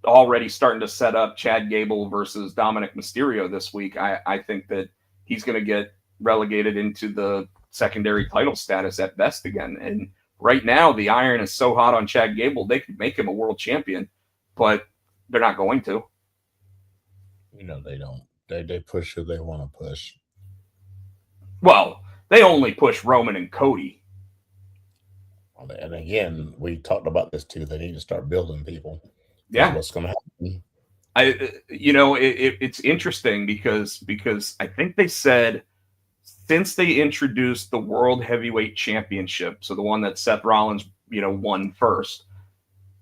[SPEAKER 3] already starting to set up Chad Gable versus Dominic Mysterio this week, I think that he's going to get relegated into the secondary title status at best again. And right now, the iron is so hot on Chad Gable, they could make him a world champion, but they're not going to.
[SPEAKER 4] They don't. They push who they want to push.
[SPEAKER 3] Well, they only push Roman and Cody.
[SPEAKER 4] And again, we talked about this too. They need to start building people.
[SPEAKER 3] Yeah,
[SPEAKER 4] what's going to happen?
[SPEAKER 3] It's interesting because I think they said since they introduced the World Heavyweight Championship, so the one that Seth Rollins won first,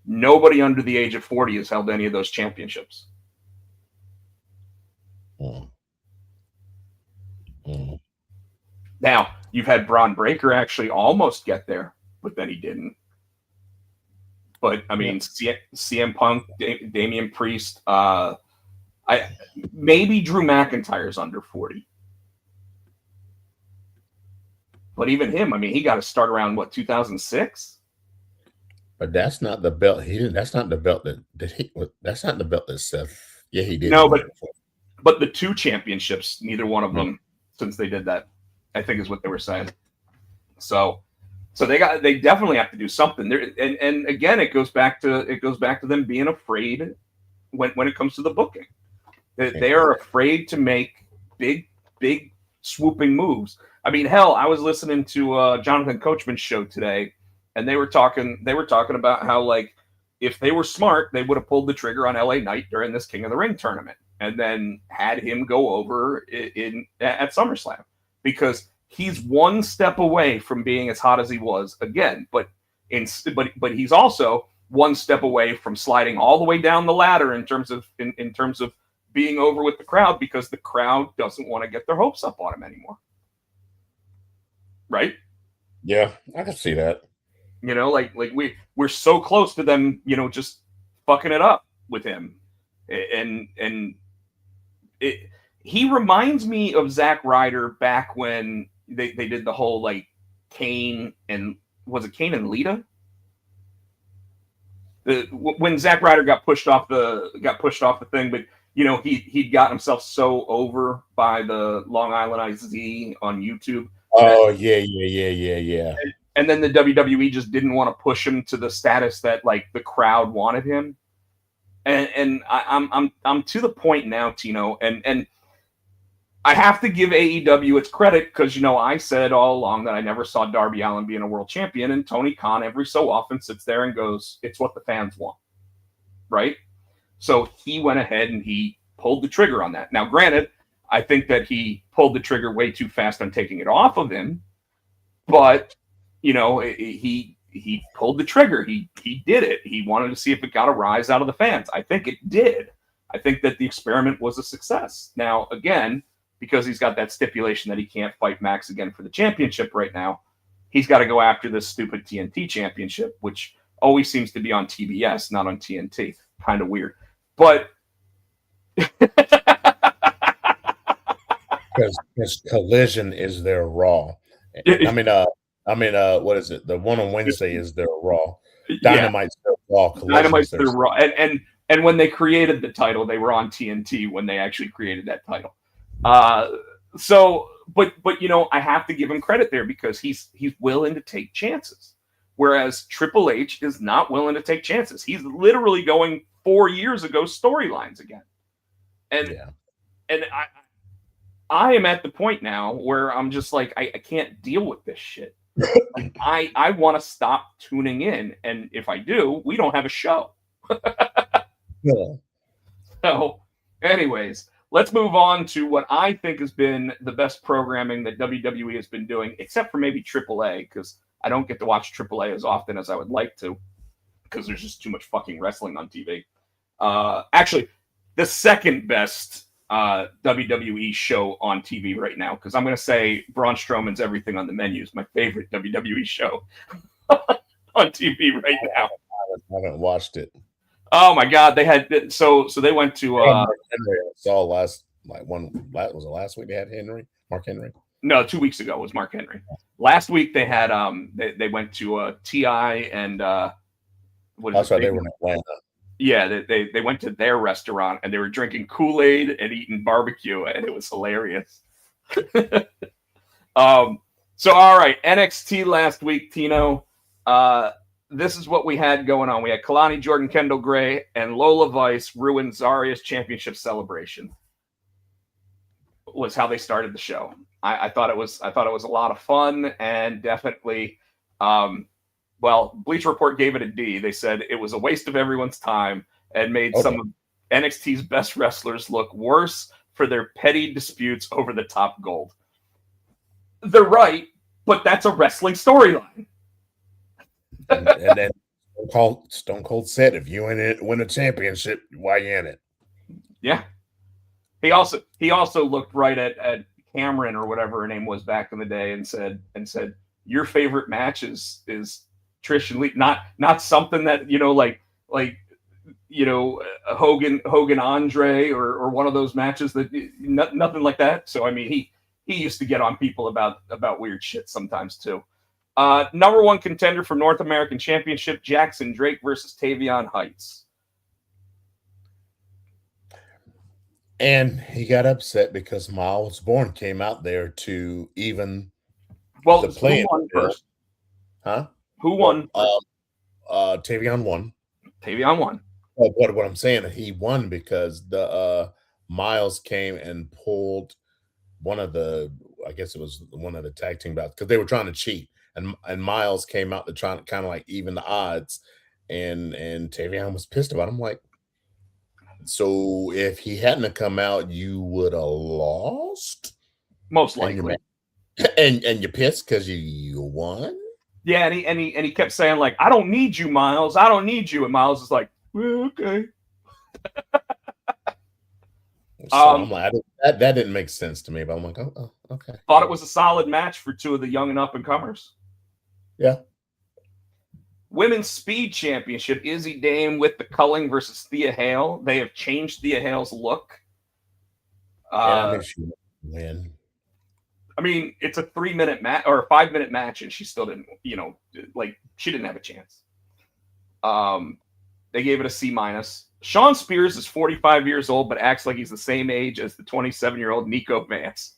[SPEAKER 3] nobody under the age of 40 has held any of those championships. Now you've had Braun Breaker actually almost get there, but then he didn't. But I mean, CM Punk, Damian Priest, maybe Drew McIntyre's under 40. But even him, I mean, he got to start around 2006.
[SPEAKER 4] But that's not the belt. That's not the belt that's not the belt that Seth. Yeah, he did.
[SPEAKER 3] No, but the 2 championships, neither one of them since they did that, I think is what they were saying. So they definitely have to do something there. And again, it goes back to them being afraid when it comes to the booking. They are afraid to make big swooping moves. I mean, hell, I was listening to Jonathan Coachman's show today, and they were talking about how, like, if they were smart, they would have pulled the trigger on LA Knight during this King of the Ring tournament, and then had him go over at SummerSlam, because he's one step away from being as hot as he was again. But he's also one step away from sliding all the way down the ladder in terms of being over with the crowd, because the crowd doesn't want to get their hopes up on him anymore. Right?
[SPEAKER 4] Yeah, I can see that.
[SPEAKER 3] You know, like we're so close to them, you know, just fucking it up with him. And he reminds me of Zack Ryder back when they did the whole, like, Kane and, was it Kane and Lita? When Zack Ryder got pushed off the thing, but, you know, he'd gotten himself so over by the Long Island IZ on YouTube.
[SPEAKER 4] Oh, yeah.
[SPEAKER 3] And then the WWE just didn't want to push him to the status that, like, the crowd wanted him. And I'm to the point now, Tino, and I have to give AEW its credit, because, you know, I said all along that I never saw Darby Allin being a world champion, and Tony Khan every so often sits there and goes, it's what the fans want, right? So he went ahead and he pulled the trigger on that. Now, granted, I think that he pulled the trigger way too fast on taking it off of him, but, you know, he pulled the trigger. He did it. He wanted to see if it got a rise out of the fans. I think it did. I think that the experiment was a success. Now, again, because he's got that stipulation that he can't fight Max again for the championship right now, he's got to go after this stupid TNT championship, which always seems to be on TBS, not on TNT. Kind of weird. But
[SPEAKER 4] because Collision is their Raw. I mean, what is it? The one on Wednesday is their Raw. Dynamite's their Raw.
[SPEAKER 3] Dynamite's their Raw. And when they created the title, they were on TNT when they actually created that title. But you know, I have to give him credit there, because he's willing to take chances, whereas Triple H is not willing to take chances. He's literally going 4 years ago storylines again, and I am at the point now where I'm just like, I can't deal with this shit. Like, I want to stop tuning in, and if I do, we don't have a show.
[SPEAKER 4] Yeah.
[SPEAKER 3] So, anyways, let's move on to what I think has been the best programming that WWE has been doing, except for maybe AAA, because I don't get to watch AAA as often as I would like to, because there's just too much fucking wrestling on TV. Actually, the second best WWE show on TV right now, because I'm going to say Braun Strowman's Everything on the Menu is my favorite WWE show on TV right now.
[SPEAKER 4] I haven't watched it.
[SPEAKER 3] Oh my God, they had so they went to
[SPEAKER 4] Henry. I saw was it last week they had Mark Henry?
[SPEAKER 3] No, 2 weeks ago was Mark Henry. Last week they had they went to TI and
[SPEAKER 4] That's right, they were in Atlanta.
[SPEAKER 3] Yeah, they went to their restaurant and they were drinking Kool-Aid and eating barbecue, and it was hilarious. So all right, NXT last week, Tino. This is what we had going on. We had Kalani Jordan Kendall Gray and Lola Vice ruin Zarya's championship celebration. Was how they started the show. I thought it was a lot of fun, and definitely Bleacher Report gave it a D. They said it was a waste of everyone's time and made some of NXT's best wrestlers look worse for their petty disputes over the top gold. They're right, but that's a wrestling storyline.
[SPEAKER 4] and then Stone Cold said, if you win a championship, why you in it? Yeah.
[SPEAKER 3] He also looked right at Cameron, or whatever her name was back in the day, and said, your favorite match is Trish and Lee, not something that, Hogan Andre or one of those matches that nothing like that. So I mean, he used to get on people about weird shit sometimes too. Number one contender for North American Championship, Jackson Drake versus Tavion Heights.
[SPEAKER 4] And he got upset because Miles Bourne came out there to even
[SPEAKER 3] the playing first.
[SPEAKER 4] Huh?
[SPEAKER 3] Who won?
[SPEAKER 4] Tavion won.
[SPEAKER 3] Tavion won.
[SPEAKER 4] What I'm saying, he won because the Miles came and pulled one of the I guess it was one of the tag team bouts because they were trying to cheat, and Miles came out to try to kind of like even the odds, and Tavion was pissed about it. I'm like, so if he hadn't have come out, you would have lost.
[SPEAKER 3] Most
[SPEAKER 4] And you're
[SPEAKER 3] likely.
[SPEAKER 4] mad- and you're pissed because you won.
[SPEAKER 3] Yeah, and he kept saying like, "I don't need you, Miles. I don't need you." And Miles is like, well, "Okay."
[SPEAKER 4] So I'm like, that didn't make sense to me, but I'm like, oh, okay.
[SPEAKER 3] Thought it was a solid match for two of the young and up and comers.
[SPEAKER 4] Yeah.
[SPEAKER 3] Women's Speed Championship, Izzy Dame with the Culling versus Thea Hale. They have changed Thea Hale's look.
[SPEAKER 4] I think she win.
[SPEAKER 3] I mean, it's a 3-minute match or a 5-minute match, and she still didn't, she didn't have a chance. They gave it a C-. Sean Spears is 45 years old, but acts like he's the same age as the 27-year-old Nico Vance.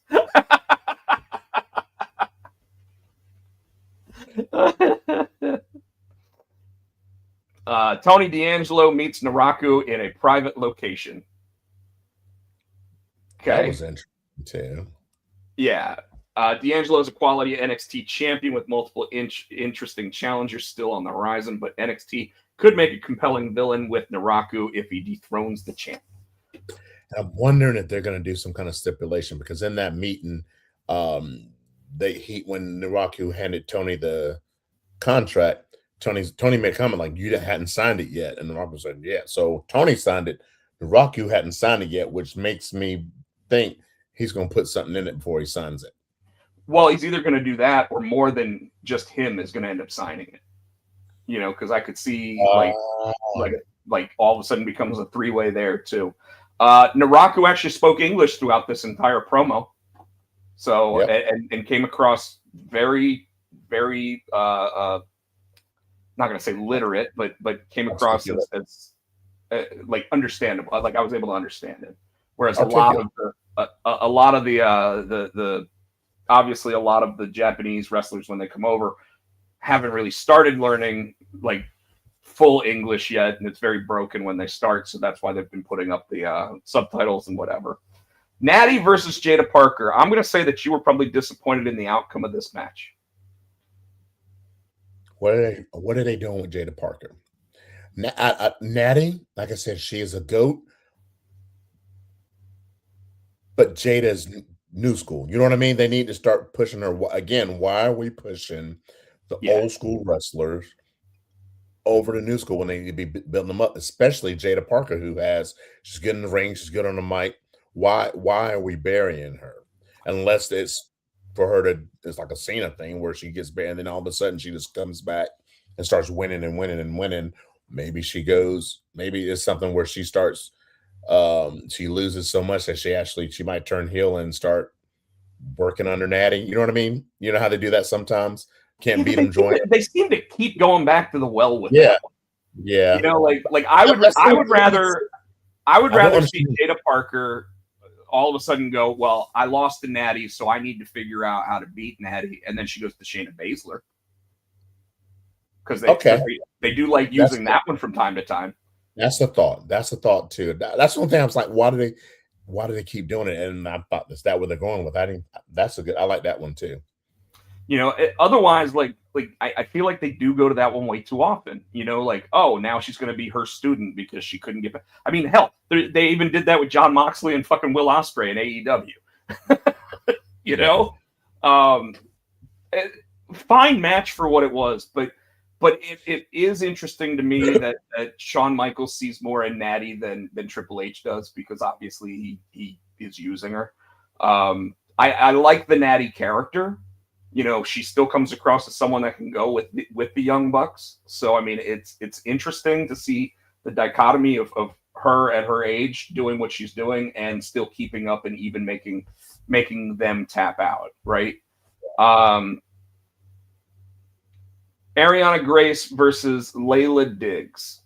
[SPEAKER 3] Tony D'Angelo meets Naraku in a private location. Okay.
[SPEAKER 4] That was interesting, too.
[SPEAKER 3] Yeah. D'Angelo is a quality NXT champion with multiple interesting challengers still on the horizon, but NXT could make a compelling villain with Naraku if he dethrones the champ.
[SPEAKER 4] I'm wondering if they're going to do some kind of stipulation because in that meeting, when Naraku handed Tony the contract, Tony made a comment like, "You hadn't signed it yet," and Naraku said, "Yeah." So Tony signed it. Naraku hadn't signed it yet, which makes me think he's going to put something in it before he signs it.
[SPEAKER 3] Well, he's either going to do that or more than just him is going to end up signing it. Because I could see like all of a sudden becomes a 3-way there too. Naraku actually spoke English throughout this entire promo, so and came across very, very not going to say literate, but came across as like understandable. Like I was able to understand it, whereas a lot of the obviously a lot of the Japanese wrestlers when they come over haven't really started learning like full English yet, and it's very broken when they start, so that's why they've been putting up the subtitles and whatever. Natty versus Jada Parker. I'm going to say that you were probably disappointed in the outcome of this match.
[SPEAKER 4] What are they doing with Jada Parker? Natty, like I said, she is a GOAT, but Jada's new school. You know what I mean? They need to start pushing her again. Why are we pushing the old school wrestlers over to new school when they need to be building them up? Especially Jada Parker, she's good in the ring, she's good on the mic. Why are we burying her? Unless it's for her it's like a Cena thing where she gets buried and then all of a sudden she just comes back and starts winning and winning and winning. Maybe it's something where she starts she loses so much that she might turn heel and start working under Natty. You know what I mean? You know how they do that sometimes? Can't beat them joint.
[SPEAKER 3] They seem to keep going back to the well with
[SPEAKER 4] that.
[SPEAKER 3] Yeah. I would rather see Jada Parker all of a sudden go, well, I lost to Natty, so I need to figure out how to beat Natty, and then she goes to Shayna Baszler. Because they do like using that one from time to time.
[SPEAKER 4] That's a thought too. That's one thing I was like, why do they keep doing it? And I thought that's that where they're going with. I like that one too.
[SPEAKER 3] Otherwise, I feel like they do go to that one way too often. Now she's going to be her student because she couldn't get back. I mean, hell, they even did that with Jon Moxley and fucking Will Ospreay in AEW. Fine match for what it was, but it is interesting to me that Shawn Michaels sees more in Natty than Triple H does because obviously he is using her. I like the Natty character. She still comes across as someone that can go with the Young Bucks. So, I mean, it's interesting to see the dichotomy of her at her age doing what she's doing and still keeping up and even making them tap out, right? Ariana Grace versus Layla Diggs.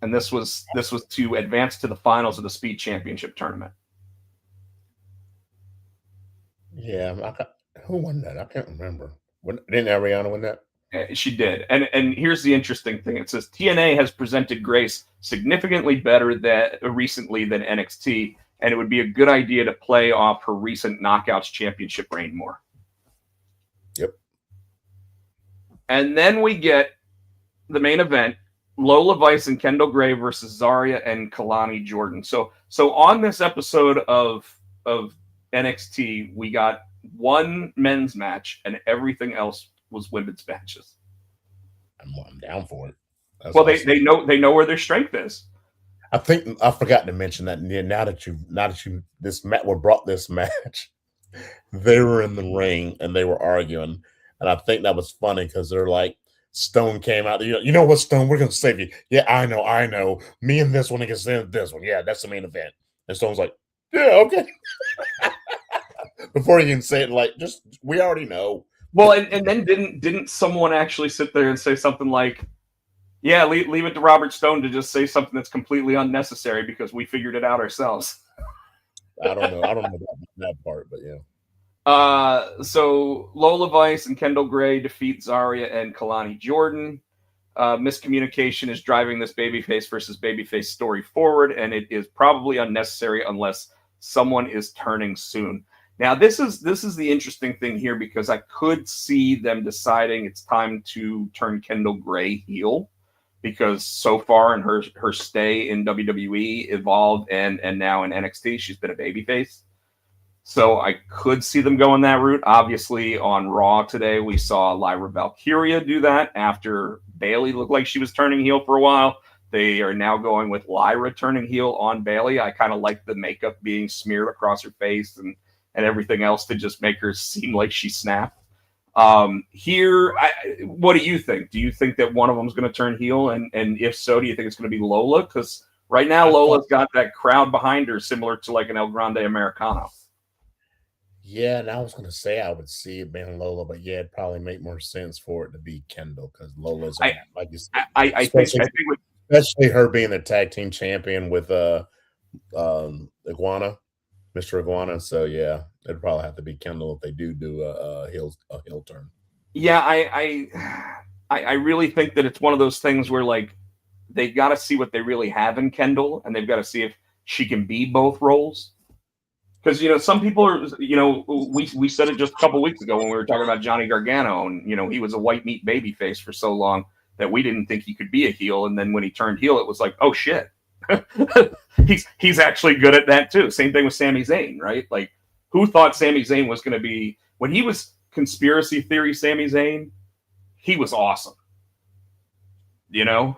[SPEAKER 3] And this was to advance to the finals of the Speed Championship tournament.
[SPEAKER 4] Yeah, who won that? I can't remember. Didn't Ariana win that?
[SPEAKER 3] She did. And here's the interesting thing. It says TNA has presented Grace significantly better recently than NXT, and it would be a good idea to play off her recent Knockouts championship reign more.
[SPEAKER 4] Yep.
[SPEAKER 3] And then we get the main event, Lola Vice and Kendall Gray versus Zarya and Kalani Jordan. So on this episode of NXT, we got one men's match and everything else was women's matches.
[SPEAKER 4] I'm down for it. That's
[SPEAKER 3] well,
[SPEAKER 4] awesome.
[SPEAKER 3] they know where their strength is.
[SPEAKER 4] I think I forgot to mention that now that you brought this match, they were in the ring and they were arguing, and I think that was funny because they're like, Stone came out. You know what, Stone? We're gonna save you. Yeah, I know. Me and this one against this one. Yeah, that's the main event. And Stone's like, yeah, okay. Before you can say it, like, just we already know.
[SPEAKER 3] Well, and then didn't someone actually sit there and say something like, yeah, leave it to Robert Stone to just say something that's completely unnecessary because we figured it out ourselves.
[SPEAKER 4] I don't know about that part, but yeah.
[SPEAKER 3] So Lola Vice and Kendall Gray defeat Zarya and Kalani Jordan. Miscommunication is driving this babyface versus babyface story forward, and it is probably unnecessary unless someone is turning soon. Now, this is the interesting thing here because I could see them deciding it's time to turn Kendall Gray heel because so far in her stay in WWE, Evolve, and now in NXT, she's been a babyface. So I could see them going that route. Obviously, on Raw today, we saw Lyra Valkyria do that after Bayley looked like she was turning heel for a while. They are now going with Lyra turning heel on Bayley. I kind of like the makeup being smeared across her face and everything else to just make her seem like she snapped. Here, what do you think? Do you think that one of them is going to turn heel? And if so, do you think it's going to be Lola? Because right now, Lola's got that crowd behind her, similar to like an El Grande Americano.
[SPEAKER 4] Yeah, and I was going to say I would see it being Lola, but yeah, it'd probably make more sense for it to be Kendall because Lola's like you said,
[SPEAKER 3] I think
[SPEAKER 4] especially her being the tag team champion with Iguana, Mr. Iguana. So yeah, it'd probably have to be Kendall if they do a heel turn.
[SPEAKER 3] Yeah, I really think that it's one of those things where like they got to see what they really have in Kendall, and they've got to see if she can be both roles. Because, some people are, we said it just a couple weeks ago when we were talking about Johnny Gargano, and, he was a white meat baby face for so long that we didn't think he could be a heel. And then when he turned heel, it was like, oh, shit. he's actually good at that, too. Same thing with Sami Zayn, right? Like, who thought Sami Zayn was going to be, when he was conspiracy theory Sami Zayn, he was awesome. Yeah.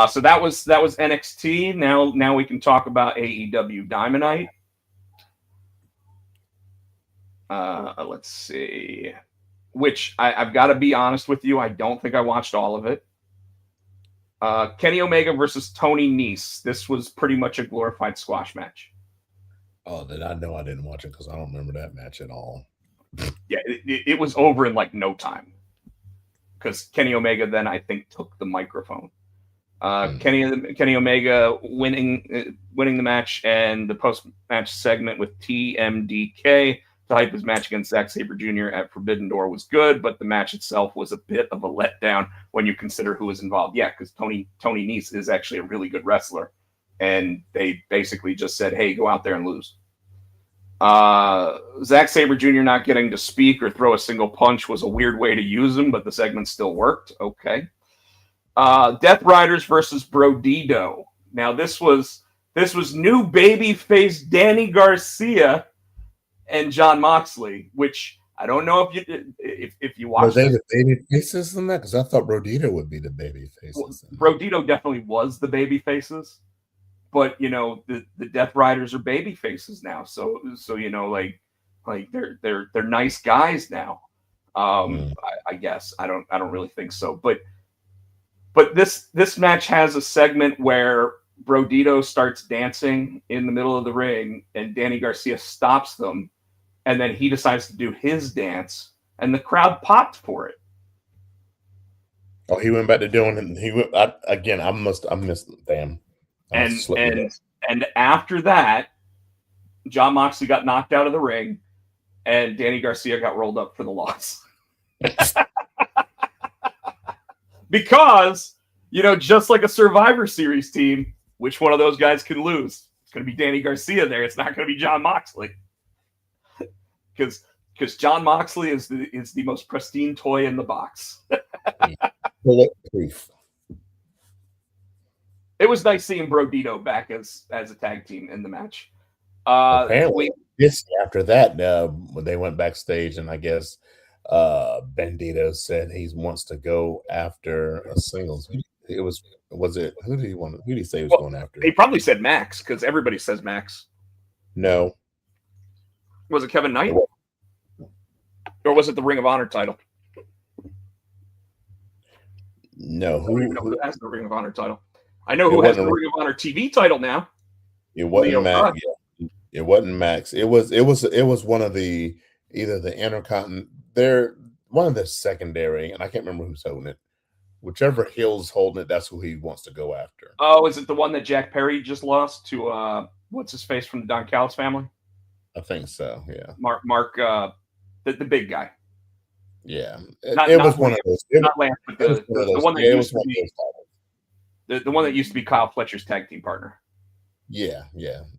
[SPEAKER 3] So that was NXT. Now we can talk about AEW Dynamite. Let's see. Which I've got to be honest with you, I don't think I watched all of it. Kenny Omega versus Tony Nese. This was pretty much a glorified squash match.
[SPEAKER 4] Oh, then I know I didn't watch it because I don't remember that match at all.
[SPEAKER 3] Yeah, it was over in like no time. Because Kenny Omega then I think took the microphone. Kenny Omega winning the match and the post-match segment with TMDK to hype his match against Zack Sabre Jr. at Forbidden Door was good, but the match itself was a bit of a letdown when you consider who was involved. Yeah, because Tony Nese is actually a really good wrestler, and they basically just said, "Hey, go out there and lose." Zack Sabre Jr. not getting to speak or throw a single punch was a weird way to use him, but the segment still worked. Okay. Death Riders versus Brodido. Now this was new babyface Danny Garcia and Jon Moxley, which I don't know if you watched.
[SPEAKER 4] Were they the baby faces in that? Because I thought Brodido would be the baby faces.
[SPEAKER 3] Well, Brodido definitely was the baby faces, but the Death Riders are baby faces now. So like they're nice guys now. I guess I don't really think so, But this match has a segment where Brodido starts dancing in the middle of the ring and Danny Garcia stops them, and then he decides to do his dance, and the crowd popped for it.
[SPEAKER 4] Oh, he went back to doing it. I missed. Damn.
[SPEAKER 3] And after that, Jon Moxley got knocked out of the ring, and Danny Garcia got rolled up for the loss. Because, just like a Survivor Series team, which one of those guys can lose? It's going to be Danny Garcia there. It's not going to be Jon Moxley. Because Jon Moxley is the most pristine toy in the box.
[SPEAKER 4] Bullet proof.
[SPEAKER 3] It was nice seeing Brodito back as a tag team in the match.
[SPEAKER 4] Apparently, after that, when they went backstage, and I guess Bandito said he wants to go after a singles. Was it who did he say he was going after?
[SPEAKER 3] He probably said Max because everybody says Max.
[SPEAKER 4] No,
[SPEAKER 3] was it Kevin Knight, or was it the Ring of Honor title?
[SPEAKER 4] No,
[SPEAKER 3] who has the Ring of Honor title? I know who has the Ring of Honor TV title now.
[SPEAKER 4] It wasn't Max. Yeah, it wasn't Max. It was one of the either the Intercontinental. They're one of the secondary, and I can't remember who's holding it. Whichever Hill's holding it, that's who he wants to go after.
[SPEAKER 3] Oh, is it the one that Jack Perry just lost to? What's his face from the Don Callis family?
[SPEAKER 4] I think so. Yeah,
[SPEAKER 3] Mark, the big guy.
[SPEAKER 4] Yeah, it was one of those.
[SPEAKER 3] Not Lance, but the one that used to be the one that used to be Kyle Fletcher's tag team partner.
[SPEAKER 4] Yeah.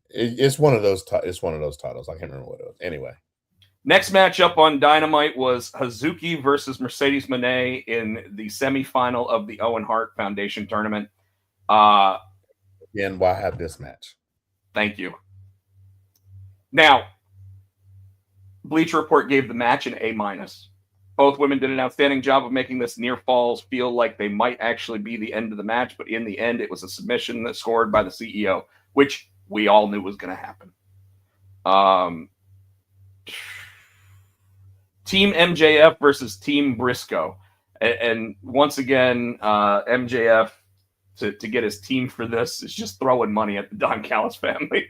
[SPEAKER 4] It's one of those. It's one of those titles. I can't remember what it was. Anyway.
[SPEAKER 3] Next matchup on Dynamite was Hazuki versus Mercedes Moné in the semifinal of the Owen Hart Foundation tournament.
[SPEAKER 4] Again, why have this match?
[SPEAKER 3] Thank you. Now, Bleacher Report gave the match an A-. Both women did an outstanding job of making this near falls feel like they might actually be the end of the match, but in the end, it was a submission that scored by the CEO, which we all knew was going to happen. Team MJF versus Team Briscoe. And once again, MJF, to get his team for this, is just throwing money at the Don Callis family.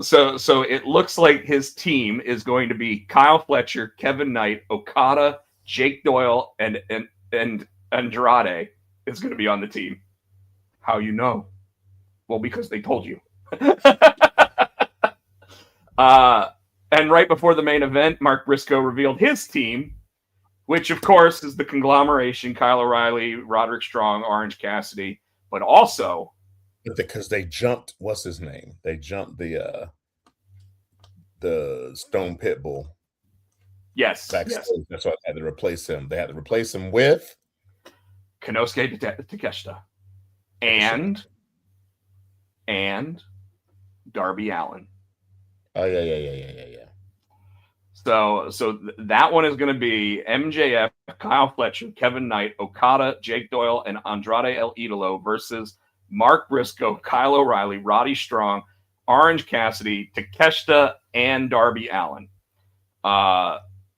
[SPEAKER 3] So it looks like his team is going to be Kyle Fletcher, Kevin Knight, Okada, Jake Doyle, and Andrade is going to be on the team. How you know? Well, because they told you. And right before the main event, Mark Briscoe revealed his team, which, of course, is the conglomeration: Kyle O'Reilly, Roderick Strong, Orange Cassidy, but also
[SPEAKER 4] because they jumped. What's his name? They jumped the Stone Pitbull.
[SPEAKER 3] Yes,
[SPEAKER 4] backstage.
[SPEAKER 3] Yes.
[SPEAKER 4] That's why they had to replace him. They had to replace him with
[SPEAKER 3] Konosuke Takeshita and Darby Allin.
[SPEAKER 4] Oh yeah.
[SPEAKER 3] So that one is going to be MJF, Kyle Fletcher, Kevin Knight, Okada, Jake Doyle, and Andrade El Idolo versus Mark Briscoe, Kyle O'Reilly, Roddy Strong, Orange Cassidy, Takeshita, and Darby Allin.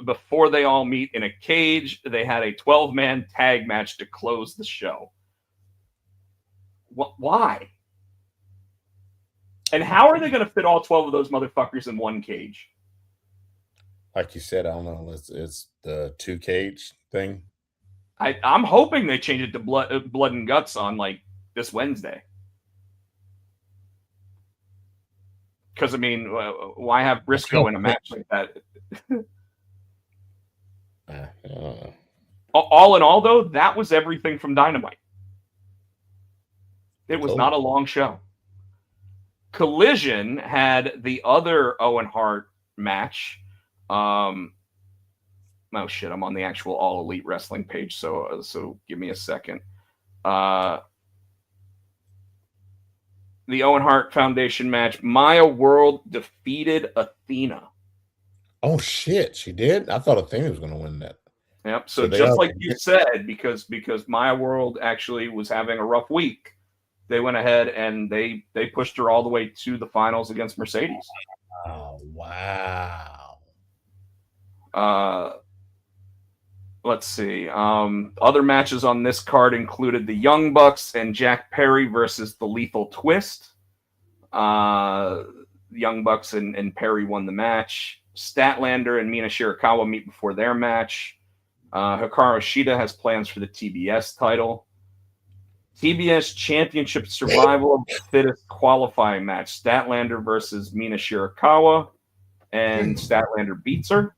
[SPEAKER 3] Before they all meet in a cage, they had a 12-man tag match to close the show. Why? And how are they going to fit all 12 of those motherfuckers in one cage?
[SPEAKER 4] Like you said, I don't know. It's the 2 cage thing.
[SPEAKER 3] I'm hoping they change it to blood and guts on like this Wednesday. Because I mean, why have Briscoe in a match like that? All in all, though, that was everything from Dynamite. It was not a long show. Collision had the other Owen Hart match. Oh shit! I'm on the actual All Elite Wrestling page, so give me a second. The Owen Hart Foundation match. Maya World defeated Athena.
[SPEAKER 4] Oh shit! She did. I thought Athena was going to win that.
[SPEAKER 3] Yep. So just like you said, because Maya World actually was having a rough week, they went ahead and they pushed her all the way to the finals against Mercedes.
[SPEAKER 4] Oh wow.
[SPEAKER 3] Let's see. Other matches on this card included the Young Bucks and Jack Perry versus the Lethal Twist. The Young Bucks and Perry won the match. Statlander and Mina Shirakawa meet before their match. Hikaru Shida has plans for the TBS title. TBS Championship Survival of the Fittest qualifying match. Statlander versus Mina Shirakawa. And Statlander beats her.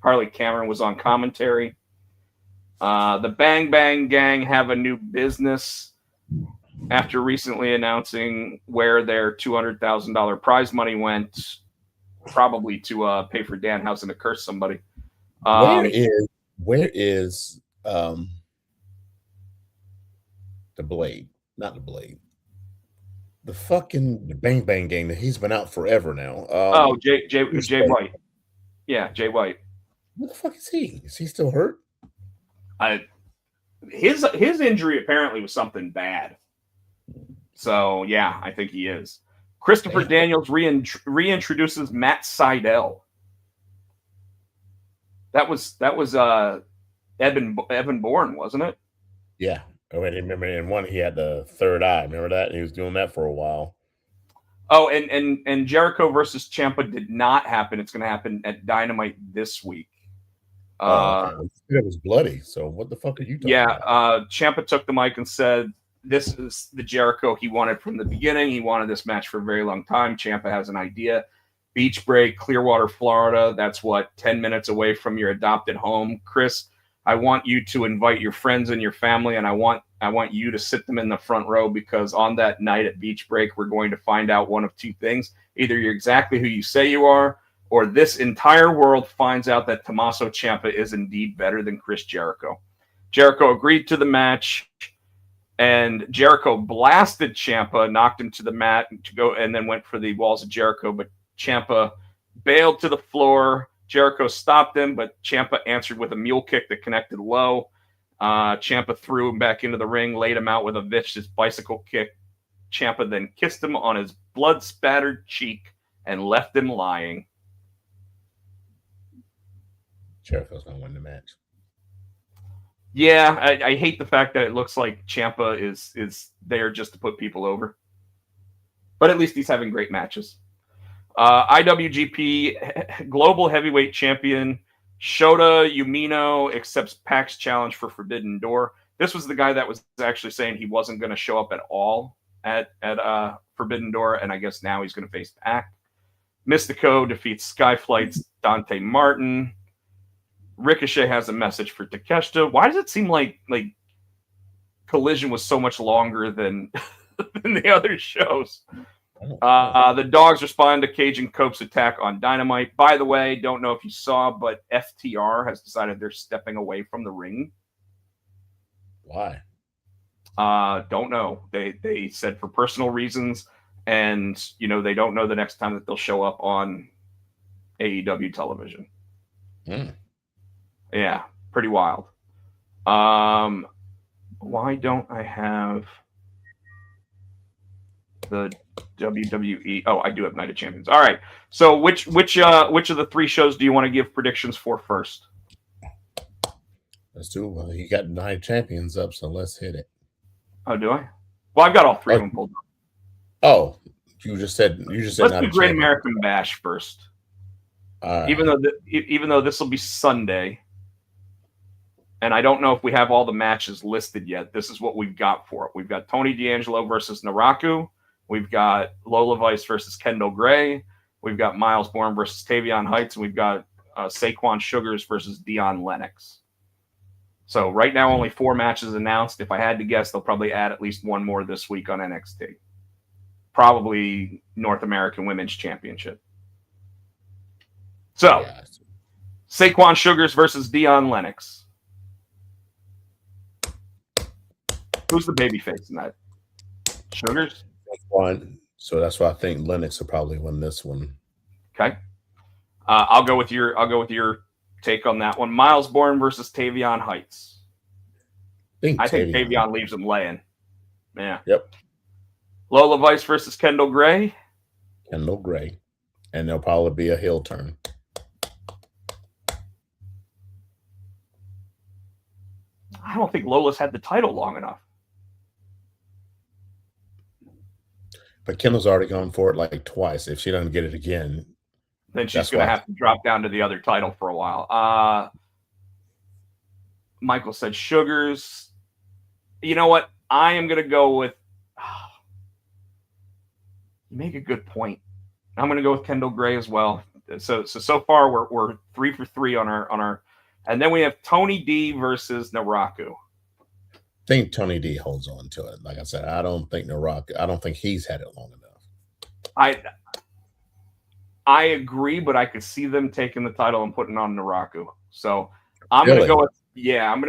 [SPEAKER 3] Harley Cameron was on commentary. The Bang Bang Gang have a new business. after recently announcing where their $200,000 prize money went, probably to pay for Danhausen to curse somebody.
[SPEAKER 4] Where is the Blade? Not the Blade. The fucking Bang Bang gang that he's been out forever now.
[SPEAKER 3] Jay White. Yeah, Jay White.
[SPEAKER 4] What the fuck is he? Is he still hurt?
[SPEAKER 3] His injury apparently was something bad. So yeah, I think he is. Christopher Daniels reintroduces Matt Sydal. That was Evan Bourne, wasn't it?
[SPEAKER 4] Yeah. Oh, I remember in one he had the third eye. Remember that? He was doing that for a while.
[SPEAKER 3] Oh, and Jericho versus Ciampa did not happen. It's going to happen at Dynamite this week.
[SPEAKER 4] Okay. It was bloody. So what the fuck are you talking about?
[SPEAKER 3] Ciampa took the mic and said, "This is the Jericho he wanted from the beginning. He wanted this match for a very long time. Ciampa has an idea. Beach break, Clearwater, Florida. That's 10 minutes away from your adopted home. Chris, I want you to invite your friends and your family, and I want you to sit them in the front row, because on that night at Beach Break, we're going to find out one of two things. Either you're exactly who you say you are, or this entire world finds out that Tommaso Ciampa is indeed better than Chris Jericho." Jericho agreed to the match, and Jericho blasted Ciampa, knocked him to the mat and then went for the walls of Jericho, but Ciampa bailed to the floor. Jericho stopped him, but Ciampa answered with a mule kick that connected low. Ciampa threw him back into the ring, laid him out with a vicious bicycle kick. Ciampa then kissed him on his blood-spattered cheek and left him lying.
[SPEAKER 4] Jericho's going to win the match.
[SPEAKER 3] Yeah, I hate the fact that it looks like Ciampa is there just to put people over. But at least he's having great matches. IWGP Global Heavyweight Champion Shota Umino accepts Pac's challenge for Forbidden Door. This was the guy that was actually saying he wasn't going to show up at all at Forbidden Door, and I guess now he's going to face Pac. Mystico defeats Skyflight's Dante Martin. Ricochet has a message for Takeshita. Why does it seem like Collision was so much longer than than the other shows? The Dogs respond to Cage and Cope's attack on Dynamite. By the way, don't know if you saw, but FTR has decided they're stepping away from the ring.
[SPEAKER 4] Why?
[SPEAKER 3] Don't know. They said for personal reasons, and they don't know the next time that they'll show up on AEW television. Yeah, pretty wild. Why don't I have the WWE? Oh, I do have Night of Champions. All right. So which of the three shows do you want to give predictions for first?
[SPEAKER 4] Let's do. Well, you got Night of Champions up, so let's hit it.
[SPEAKER 3] Oh, do I? Well, I've got all three of them pulled up.
[SPEAKER 4] Oh, you just said.
[SPEAKER 3] Let's do Great American Bash first. Even though this will be Sunday, and I don't know if we have all the matches listed yet. This is what we've got for it. We've got Tony D'Angelo versus Naraku. We've got Lola Vice versus Kendall Gray. We've got Miles Bourne versus Tavion Heights. And we've got Saquon Sugars versus Dion Lennox. So right now, only 4 matches announced. If I had to guess, they'll probably add at least one more this week on NXT. Probably North American Women's Championship. So, Saquon Sugars versus Dion Lennox. Who's the babyface in that? Sugars?
[SPEAKER 4] One. So that's why I think Lennox will probably win this one.
[SPEAKER 3] Okay. I'll go with your take on that one. Miles Bourne versus Tavion Heights. I think Tavion leaves him laying. Yeah.
[SPEAKER 4] Yep.
[SPEAKER 3] Lola Vice versus Kendall Gray.
[SPEAKER 4] Kendall Gray. And there'll probably be a heel turn.
[SPEAKER 3] I don't think Lola's had the title long enough.
[SPEAKER 4] But Kendall's already gone for it like twice. If she doesn't get it again,
[SPEAKER 3] then she's going to have to drop down to the other title for a while. Michael said Sugars. You know what? I am going to go with. You make a good point. I'm going to go with Kendall Gray as well. So far we're 3 for 3 on our, and then we have Tony D versus Naraku.
[SPEAKER 4] think Tony D holds on to it. Like I said, I don't think he's had it long enough.
[SPEAKER 3] I agree, but I could see them taking the title and putting on Naraku. So I'm
[SPEAKER 4] Really?
[SPEAKER 3] gonna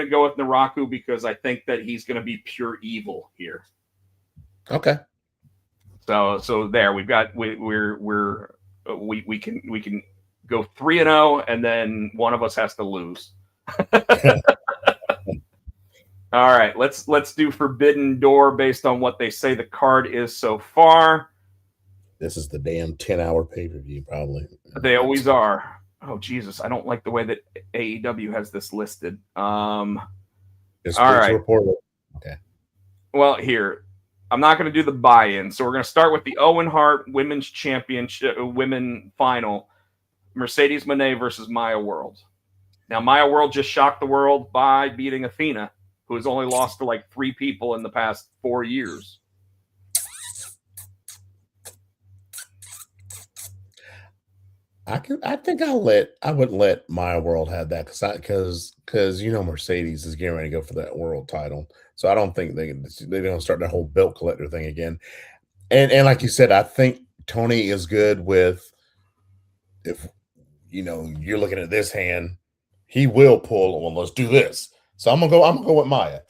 [SPEAKER 3] go with Naraku because I think that he's gonna be pure evil here.
[SPEAKER 4] Okay.
[SPEAKER 3] So there we can go 3-0 and then one of us has to lose. All right, let's do Forbidden Door based on what they say the card is so far.
[SPEAKER 4] This is the damn 10-hour pay-per-view, probably.
[SPEAKER 3] They always are. Oh Jesus, I don't like the way that AEW has this listed. All right.
[SPEAKER 4] Report. Okay.
[SPEAKER 3] Well, here, I'm not going to do the buy-in, so we're going to start with the Owen Hart Women's Championship Women Final, Mercedes Moné versus Maya World. Now, Maya World just shocked the world by beating Athena, who has only lost to like 3 people in the past 4 years.
[SPEAKER 4] I think I would let Maya World have that because Mercedes is getting ready to go for that world title, so I don't think they're going to start that whole belt collector thing again. And like you said, I think Tony is good with, if you're looking at this hand, he will pull. Well, let's do this. So I'm gonna go with Maya.
[SPEAKER 3] So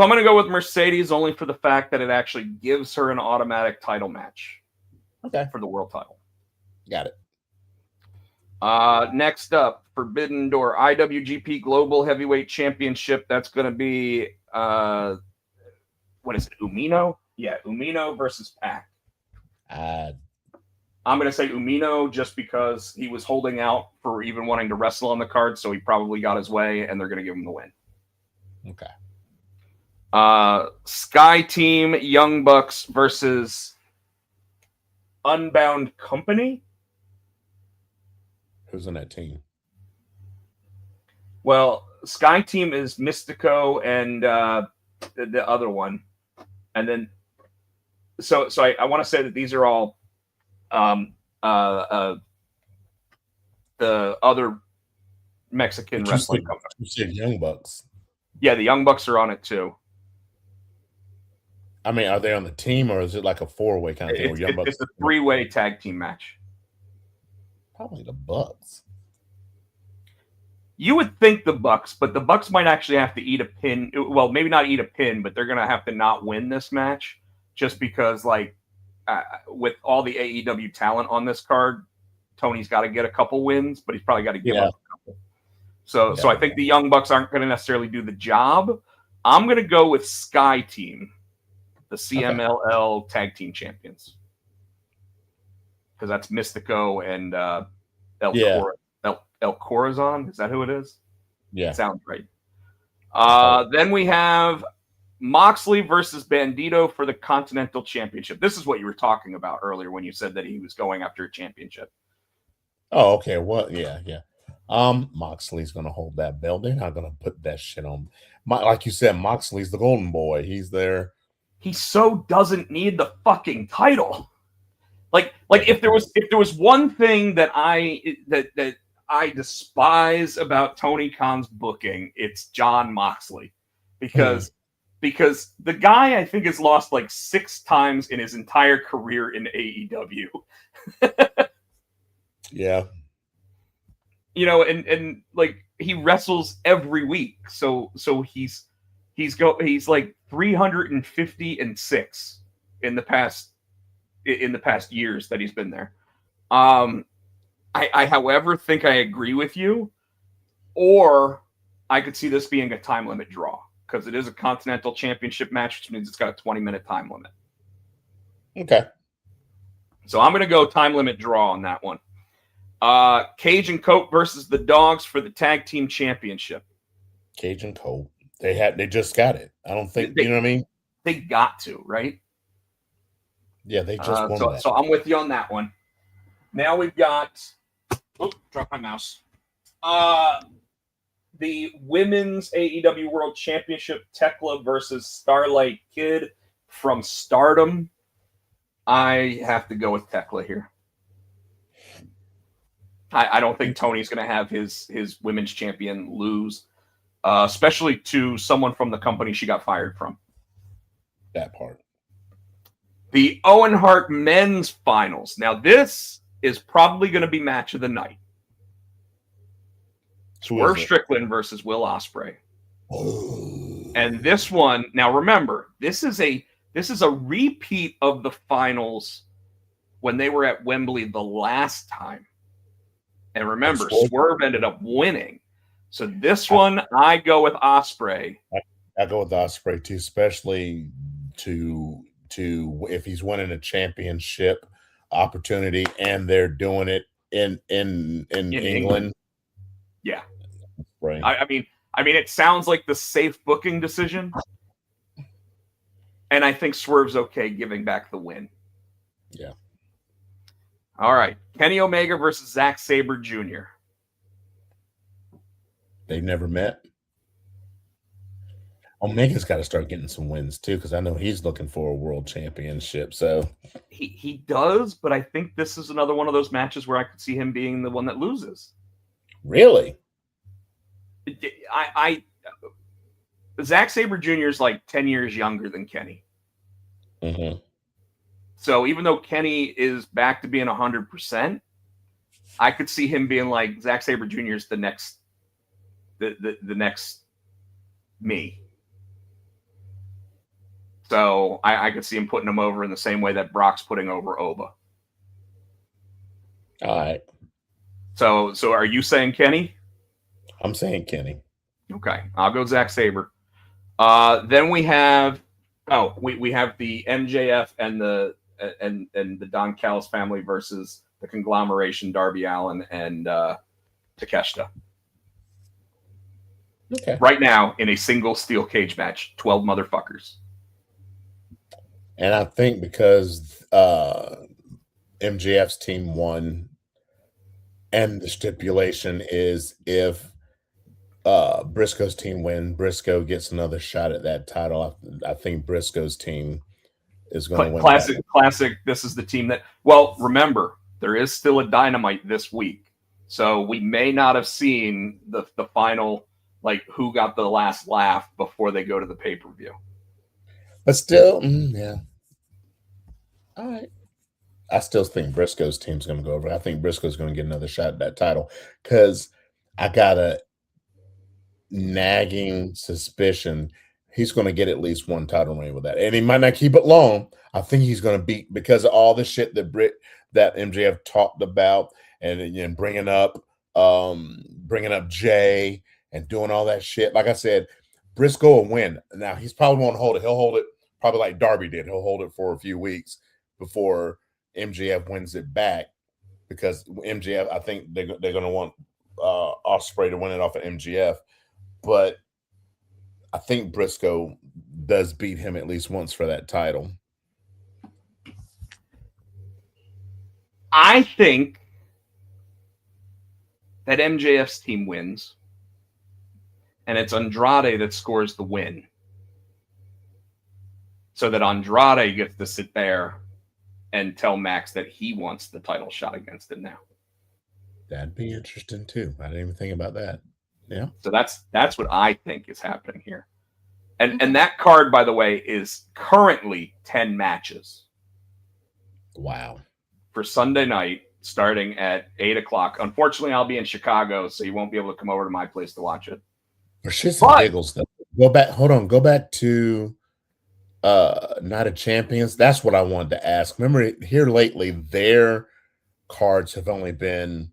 [SPEAKER 3] I'm gonna go with Mercedes only for the fact that it actually gives her an automatic title match.
[SPEAKER 4] Okay.
[SPEAKER 3] For the world title.
[SPEAKER 4] Got it.
[SPEAKER 3] Next up, Forbidden Door IWGP Global Heavyweight Championship. That's going to be what is it? Umino? Yeah, Umino versus Pac. I'm going to say Umino just because he was holding out for even wanting to wrestle on the card, so he probably got his way, and they're going to give him the win.
[SPEAKER 4] Okay.
[SPEAKER 3] Sky Team Young Bucks versus Unbound Company.
[SPEAKER 4] Who's on that team?
[SPEAKER 3] Well, Sky Team is Mystico and the other one, and then so I want to say that these are all the other Mexican wrestling company.
[SPEAKER 4] You said Young Bucks.
[SPEAKER 3] Yeah, the Young Bucks are on it too.
[SPEAKER 4] I mean, are they on the team or is it like a 4-way kind of thing?
[SPEAKER 3] It's a 3-way tag team match.
[SPEAKER 4] Probably the Bucks.
[SPEAKER 3] You would think the Bucks, but the Bucks might actually have to eat a pin. Well, maybe not eat a pin, but they're going to have to not win this match just because, with all the AEW talent on this card, Tony's got to get a couple wins, but he's probably got to give up a couple. So I think the Young Bucks aren't going to necessarily do the job. I'm going to go with Sky Team, the CMLL Tag Team Champions. Because that's Mystico and El Corazon. Is that who it is?
[SPEAKER 4] Yeah.
[SPEAKER 3] Sounds right. Then we have Moxley versus Bandito for the Continental Championship. This is what you were talking about earlier when you said that he was going after a championship.
[SPEAKER 4] Oh, okay. Well, yeah. Moxley's going to hold that belt. They're not going to put that shit on. Like you said, Moxley's the golden boy. He's there.
[SPEAKER 3] He so doesn't need the fucking title. Like if there was one thing that I despise about Tony Khan's booking, it's Jon Moxley, because the guy I think has lost like 6 times in his entire career in AEW.
[SPEAKER 4] Yeah.
[SPEAKER 3] And like he wrestles every week, so he's like 350-6 in the past years that he's been there. I however think I agree with you, or I could see this being a time limit draw because it is a Continental Championship match, which means it's got a 20-minute time limit.
[SPEAKER 4] Okay.
[SPEAKER 3] So I'm going to go time limit draw on that one. Cage and Cope versus the Dogs for the Tag Team Championship.
[SPEAKER 4] Cage and Cope. They just got it. I don't think, you know what I mean?
[SPEAKER 3] They got to, right?
[SPEAKER 4] Yeah, they just won that.
[SPEAKER 3] So I'm with you on that one. Now we've got... Oh, drop my mouse. The Women's AEW World Championship, Tekla versus Starlight Kid from Stardom. I have to go with Tekla here. I don't think Tony's going to have his women's champion lose. especially to someone from the company she got fired from.
[SPEAKER 4] That part.
[SPEAKER 3] The Owen Hart men's finals. Now, this is probably going to be match of the night. Swerve Strickland versus Will Ospreay.
[SPEAKER 4] Oh.
[SPEAKER 3] And this one, now remember, this is a repeat of the finals when they were at Wembley the last time. And remember, Swerve ended up winning. So this one, I go with Ospreay.
[SPEAKER 4] I go with Ospreay too, especially to if he's winning a championship opportunity and they're doing it in England.
[SPEAKER 3] Yeah.
[SPEAKER 4] Right.
[SPEAKER 3] I mean, it sounds like the safe booking decision. And I think Swerve's okay giving back the win.
[SPEAKER 4] Yeah.
[SPEAKER 3] All right. Kenny Omega versus Zack Sabre Jr.
[SPEAKER 4] They've never met. Omega's got to start getting some wins too, because I know he's looking for a world championship. So
[SPEAKER 3] he does, but I think this is another one of those matches where I could see him being the one that loses.
[SPEAKER 4] Really?
[SPEAKER 3] Zack Sabre Jr. is like 10 years younger than Kenny.
[SPEAKER 4] Mm-hmm.
[SPEAKER 3] So even though Kenny is back to being 100%, I could see him being like Zack Sabre Jr. is the next me. So I could see him putting him over in the same way that Brock's putting over Oba.
[SPEAKER 4] All right.
[SPEAKER 3] So are you saying Kenny?
[SPEAKER 4] I'm saying Kenny.
[SPEAKER 3] Okay, I'll go Zack Sabre. Then we have we have the MJF and the Don Callis family versus the conglomeration Darby Allin and Takeshita.
[SPEAKER 4] Okay.
[SPEAKER 3] Right now in a single steel cage match, 12 motherfuckers.
[SPEAKER 4] And I think because MJF's team won, and the stipulation is if Briscoe's team wins, Briscoe gets another shot at that title. I think Briscoe's team is going to win.
[SPEAKER 3] Classic. This is the team that. Well, remember there is still a Dynamite this week, so we may not have seen the final, like who got the last laugh before they go to the pay-per-view.
[SPEAKER 4] But still, yeah. All right. I still think Briscoe's team's going to go over. I think Briscoe's going to get another shot at that title because I got a nagging suspicion he's going to get at least one title reign with that. And he might not keep it long. I think he's going to beat because of all the shit that MJF talked about and bringing up Jay and doing all that shit. Like I said, Briscoe will win. Now, he's probably won't hold it. He'll hold it probably like Darby did. He'll hold it for a few weeks before MJF wins it back because MJF, I think they're going to want Ospreay to win it off of MJF. But I think Briscoe does beat him at least once for that title.
[SPEAKER 3] I think that MJF's team wins, and it's Andrade that scores the win. So that Andrade gets to sit there and tell Max that he wants the title shot against him now.
[SPEAKER 4] That'd be interesting too. I didn't even think about that. Yeah.
[SPEAKER 3] So that's what I think is happening here. And that card, by the way, is currently 10 matches.
[SPEAKER 4] Wow. For
[SPEAKER 3] Sunday night, starting at 8:00. Unfortunately, I'll be in Chicago, so you won't be able to come over to my place to watch it.
[SPEAKER 4] For shits and giggles, though. Go back to Night of Champions. That's what I wanted to ask. Remember, here lately, their cards have only been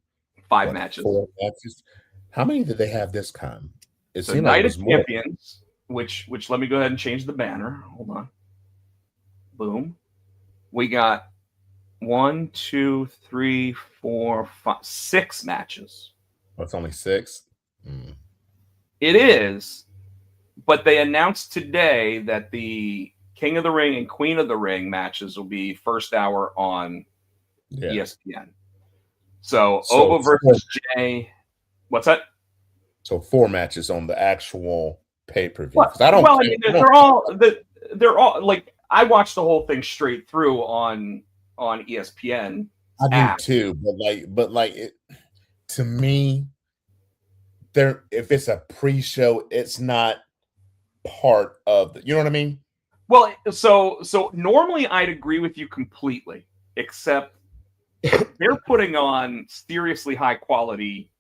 [SPEAKER 3] 5 matches.
[SPEAKER 4] 4 matches. How many did they have this time? It
[SPEAKER 3] so
[SPEAKER 4] seemed
[SPEAKER 3] Night
[SPEAKER 4] like it
[SPEAKER 3] of
[SPEAKER 4] was more.
[SPEAKER 3] Champions, which let me go ahead and change the banner. Hold on. Boom. We got 1, 2, 3, 4, 5, 6 matches.
[SPEAKER 4] Oh, it's only 6?
[SPEAKER 3] It is, but they announced today that the King of the Ring and Queen of the Ring matches will be first hour on ESPN. So Oba versus Jay. What's that?
[SPEAKER 4] So 4 matches on the actual pay-per-view.
[SPEAKER 3] Well, they're all like I watched the whole thing straight through on ESPN.
[SPEAKER 4] I do too, but to me, if it's a pre-show, it's not part of the, you know what I mean?
[SPEAKER 3] Well, so normally I'd agree with you completely, except they're putting on seriously high quality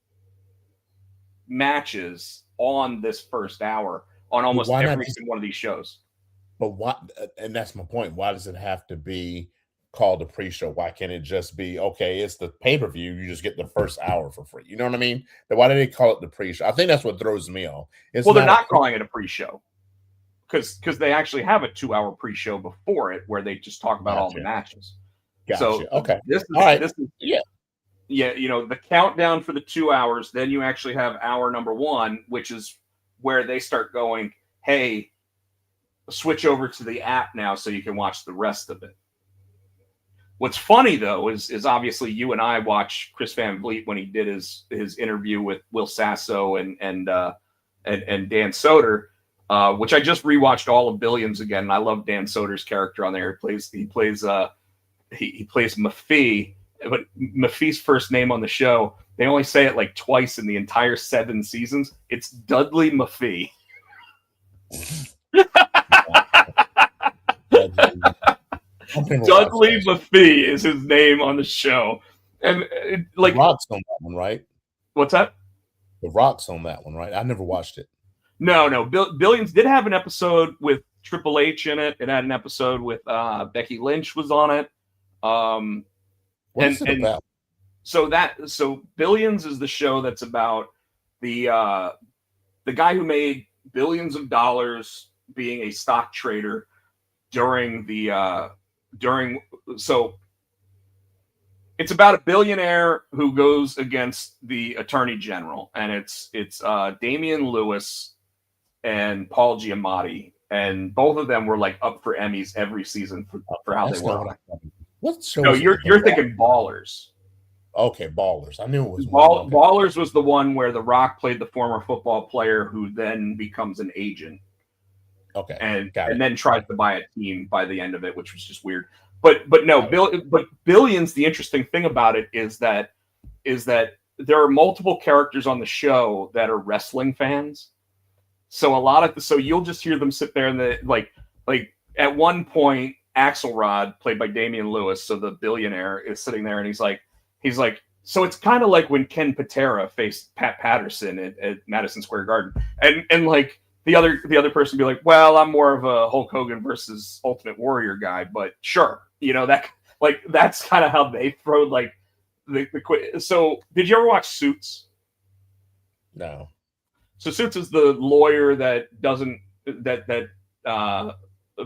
[SPEAKER 3] matches on this first hour on almost every single one of these shows.
[SPEAKER 4] But why? And that's my point. Why does it have to be called a pre-show? Why can't it just be, okay, it's the pay-per-view, you just get the first hour for free? You know what I mean? Then why do they call it the pre-show? I think that's what throws me off.
[SPEAKER 3] Well, they're not calling it a pre-show because they actually have a 2-hour pre-show before it where they just talk about all the matches.
[SPEAKER 4] Gotcha.
[SPEAKER 3] So
[SPEAKER 4] okay,
[SPEAKER 3] this is,
[SPEAKER 4] all right.
[SPEAKER 3] This is, yeah, you know, the countdown for the 2 hours. Then you actually have hour number 1, which is where they start going, hey, switch over to the app now so you can watch the rest of it. What's funny though is obviously you and I watched Chris Van Vliet when he did his interview with Will Sasso and Dan Soder, which I just rewatched all of Billions again. And I love Dan Soder's character on there. He plays Maffei, but Maffei's first name on the show, they only say it like twice in the entire 7 seasons. It's Dudley Maffei. Dudley Maffei is his name on the show, and like
[SPEAKER 4] The Rock's on that one, right?
[SPEAKER 3] What's that?
[SPEAKER 4] The Rock's on that one, right? I never watched it.
[SPEAKER 3] No. Billions did have an episode with Triple H in it. It had an episode with Becky Lynch was on it.
[SPEAKER 4] What is it about?
[SPEAKER 3] So Billions is the show that's about the guy who made billions of dollars being a stock trader so it's about a billionaire who goes against the attorney general, and it's Damian Lewis and Paul Giamatti, and both of them were like up for Emmys every season for how they were.
[SPEAKER 4] What show?
[SPEAKER 3] No, you're thinking Ballers.
[SPEAKER 4] Okay, Ballers. I knew it was
[SPEAKER 3] Ballers was the one where The Rock played the former football player who then becomes an agent.
[SPEAKER 4] Okay,
[SPEAKER 3] and then tries to buy a team by the end of it, which was just weird. But Billions, the interesting thing about it is that there are multiple characters on the show that are wrestling fans. So so you'll just hear them sit there and like at one point Axelrod, played by Damian Lewis, so the billionaire, is sitting there and he's like, so it's kind of like when Ken Patera faced Pat Patterson at Madison Square Garden, and like the other person be like, well, I'm more of a Hulk Hogan versus Ultimate Warrior guy, but sure, you know, that's kind of how they throw like the So did you ever watch Suits?
[SPEAKER 4] No.
[SPEAKER 3] So Suits is the lawyer that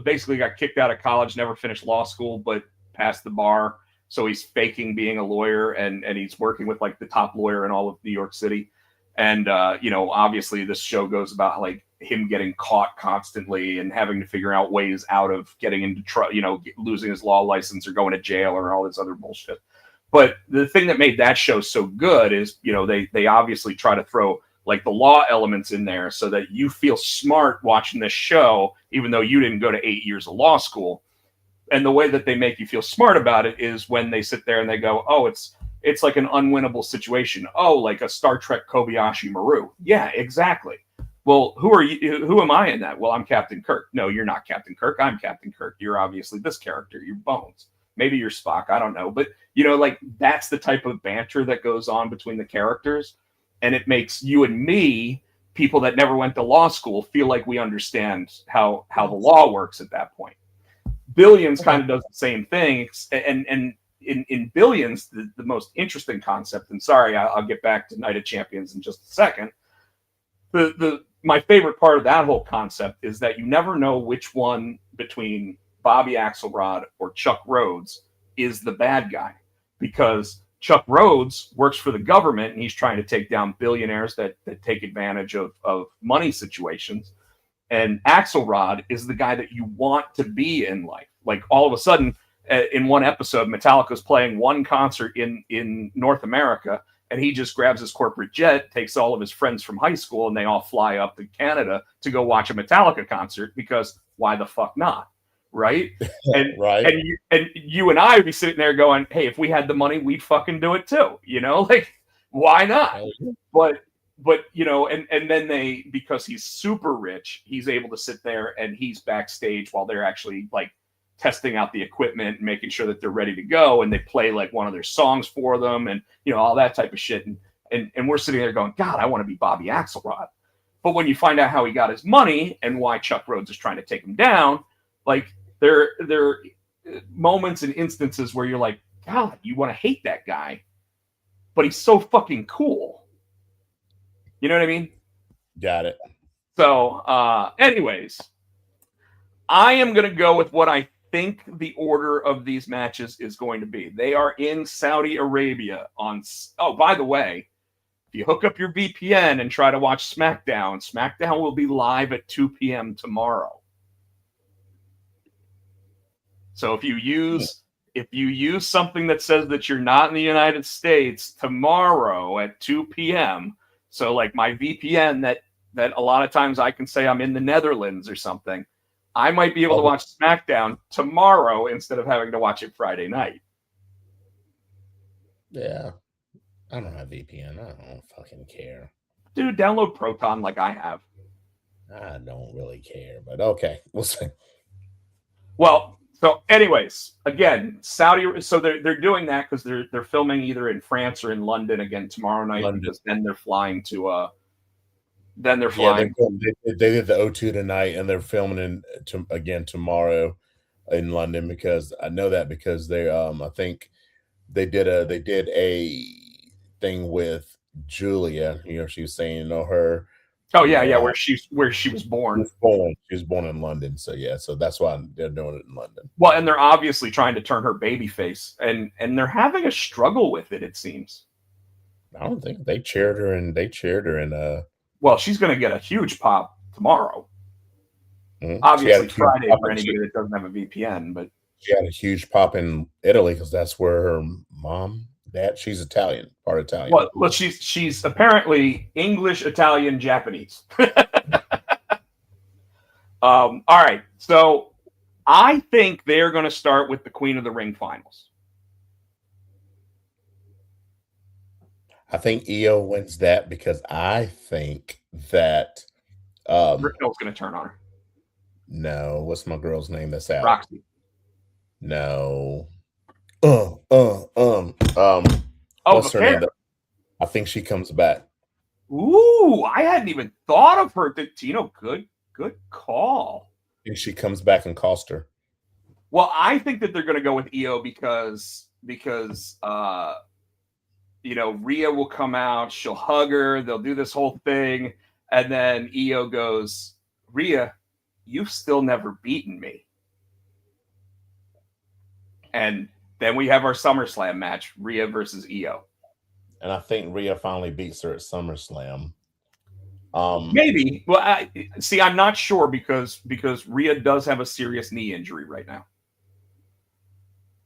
[SPEAKER 3] basically got kicked out of college, never finished law school, but passed the bar. So he's faking being a lawyer, and he's working with like the top lawyer in all of New York City. And obviously this show goes about like him getting caught constantly and having to figure out ways out of getting into trouble, losing his law license or going to jail or all this other bullshit. But the thing that made that show so good is, they obviously try to throw like the law elements in there so that you feel smart watching this show, even though you didn't go to 8 years of law school. And the way that they make you feel smart about it is when they sit there and they go, oh, it's like an unwinnable situation. Oh, like a Star Trek Kobayashi Maru. Yeah, exactly. Well, who are you? Who am I in that? Well, I'm Captain Kirk. No, you're not Captain Kirk. I'm Captain Kirk. You're obviously this character. You're Bones. Maybe you're Spock. I don't know. But, like that's the type of banter that goes on between the characters. And it makes you and me, people that never went to law school, feel like we understand how the law works at that point. Billions kind of does the same thing. And in Billions, the most interesting concept, and sorry, I'll get back to Night of Champions in just a second. My favorite part of that whole concept is that you never know which one between Bobby Axelrod or Chuck Rhodes is the bad guy, because Chuck Rhodes works for the government and he's trying to take down billionaires that take advantage of money situations. And Axelrod is the guy that you want to be in life. Like all of a sudden, in one episode, Metallica's playing one concert in North America, and he just grabs his corporate jet, takes all of his friends from high school, and they all fly up to Canada to go watch a Metallica concert, because why the fuck not? Right? And
[SPEAKER 4] right.
[SPEAKER 3] And you and I would be sitting there going, hey, if we had the money, we'd fucking do it too. Like, why not? But but you know, and then they, because he's super rich, he's able to sit there and he's backstage while they're actually like testing out the equipment and making sure that they're ready to go, and they play like one of their songs for them, and you know, all that type of shit. And we're sitting there going, God, I want to be Bobby Axelrod. But when you find out how he got his money and why Chuck Rhodes is trying to take him down, like there are moments and instances where you're like, God, you want to hate that guy, but he's so fucking cool. You know what I mean?
[SPEAKER 4] Got it.
[SPEAKER 3] So, anyways, I am going to go with what I think the order of these matches is going to be. They are in Saudi Arabia on. Oh, by the way, if you hook up your VPN and try to watch SmackDown, SmackDown will be live at 2 p.m. tomorrow. So if you use something that says that you're not in the United States tomorrow at 2 p.m., so like my VPN that a lot of times I can say I'm in the Netherlands or something, I might be able to watch SmackDown tomorrow instead of having to watch it Friday night.
[SPEAKER 4] Yeah. I don't have VPN. I don't fucking care.
[SPEAKER 3] Dude, download Proton like I have.
[SPEAKER 4] I don't really care, but okay. We'll see.
[SPEAKER 3] Well, so anyways, again, Saudi, so they're doing that because they're filming either in France or in London again tomorrow night, because then they're flying to they did the O2 tonight, and they're filming again tomorrow in London, because I know that because they I think they did a thing with Julia. You know, she was saying, you know, her. Oh yeah, where she was born.
[SPEAKER 4] She was born in London, so yeah, so that's why they're doing it in London.
[SPEAKER 3] Well, and they're obviously trying to turn her baby face, and they're having a struggle with it. It seems.
[SPEAKER 4] I don't think they cheered her in.
[SPEAKER 3] Well, she's going to get a huge pop tomorrow.
[SPEAKER 4] Mm-hmm.
[SPEAKER 3] Obviously Friday for anybody that doesn't have a VPN, but
[SPEAKER 4] she had a huge pop in Italy because that's where her mom. She's Italian, part Italian.
[SPEAKER 3] Well, she's apparently English, Italian, Japanese. All right, so I think they're going to start with the Queen of the Ring finals.
[SPEAKER 4] I think Io wins that because I think that
[SPEAKER 3] Raquel's going to turn on her.
[SPEAKER 4] No, what's my girl's name that's out?
[SPEAKER 3] Roxy.
[SPEAKER 4] No. What's her name? I think she comes back.
[SPEAKER 3] Ooh, I hadn't even thought of her. Tino, good call.
[SPEAKER 4] And she comes back and cost her.
[SPEAKER 3] Well, I think that they're going to go with Io because you know, Rhea will come out, she'll hug her, they'll do this whole thing, and then Io goes, Rhea, you've still never beaten me. And then we have our SummerSlam match, Rhea versus Io.
[SPEAKER 4] And I think Rhea finally beats her at SummerSlam.
[SPEAKER 3] Maybe. Well, I'm not sure because Rhea does have a serious knee injury right now.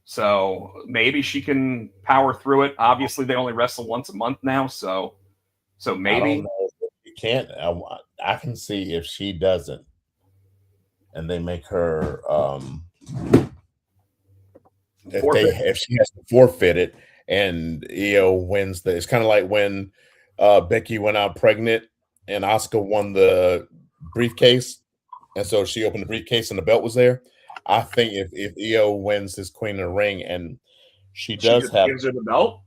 [SPEAKER 3] So maybe she can power through it. Obviously, they only wrestle once a month now, so maybe.
[SPEAKER 4] I don't know if you can't. I can see if she doesn't, and they make her if she has to forfeit it, and Io wins it's kind of like when Becky went out pregnant and Asuka won the briefcase, and so she opened the briefcase and the belt was there. I think if Io wins this Queen of the Ring and she gives her
[SPEAKER 3] the belt,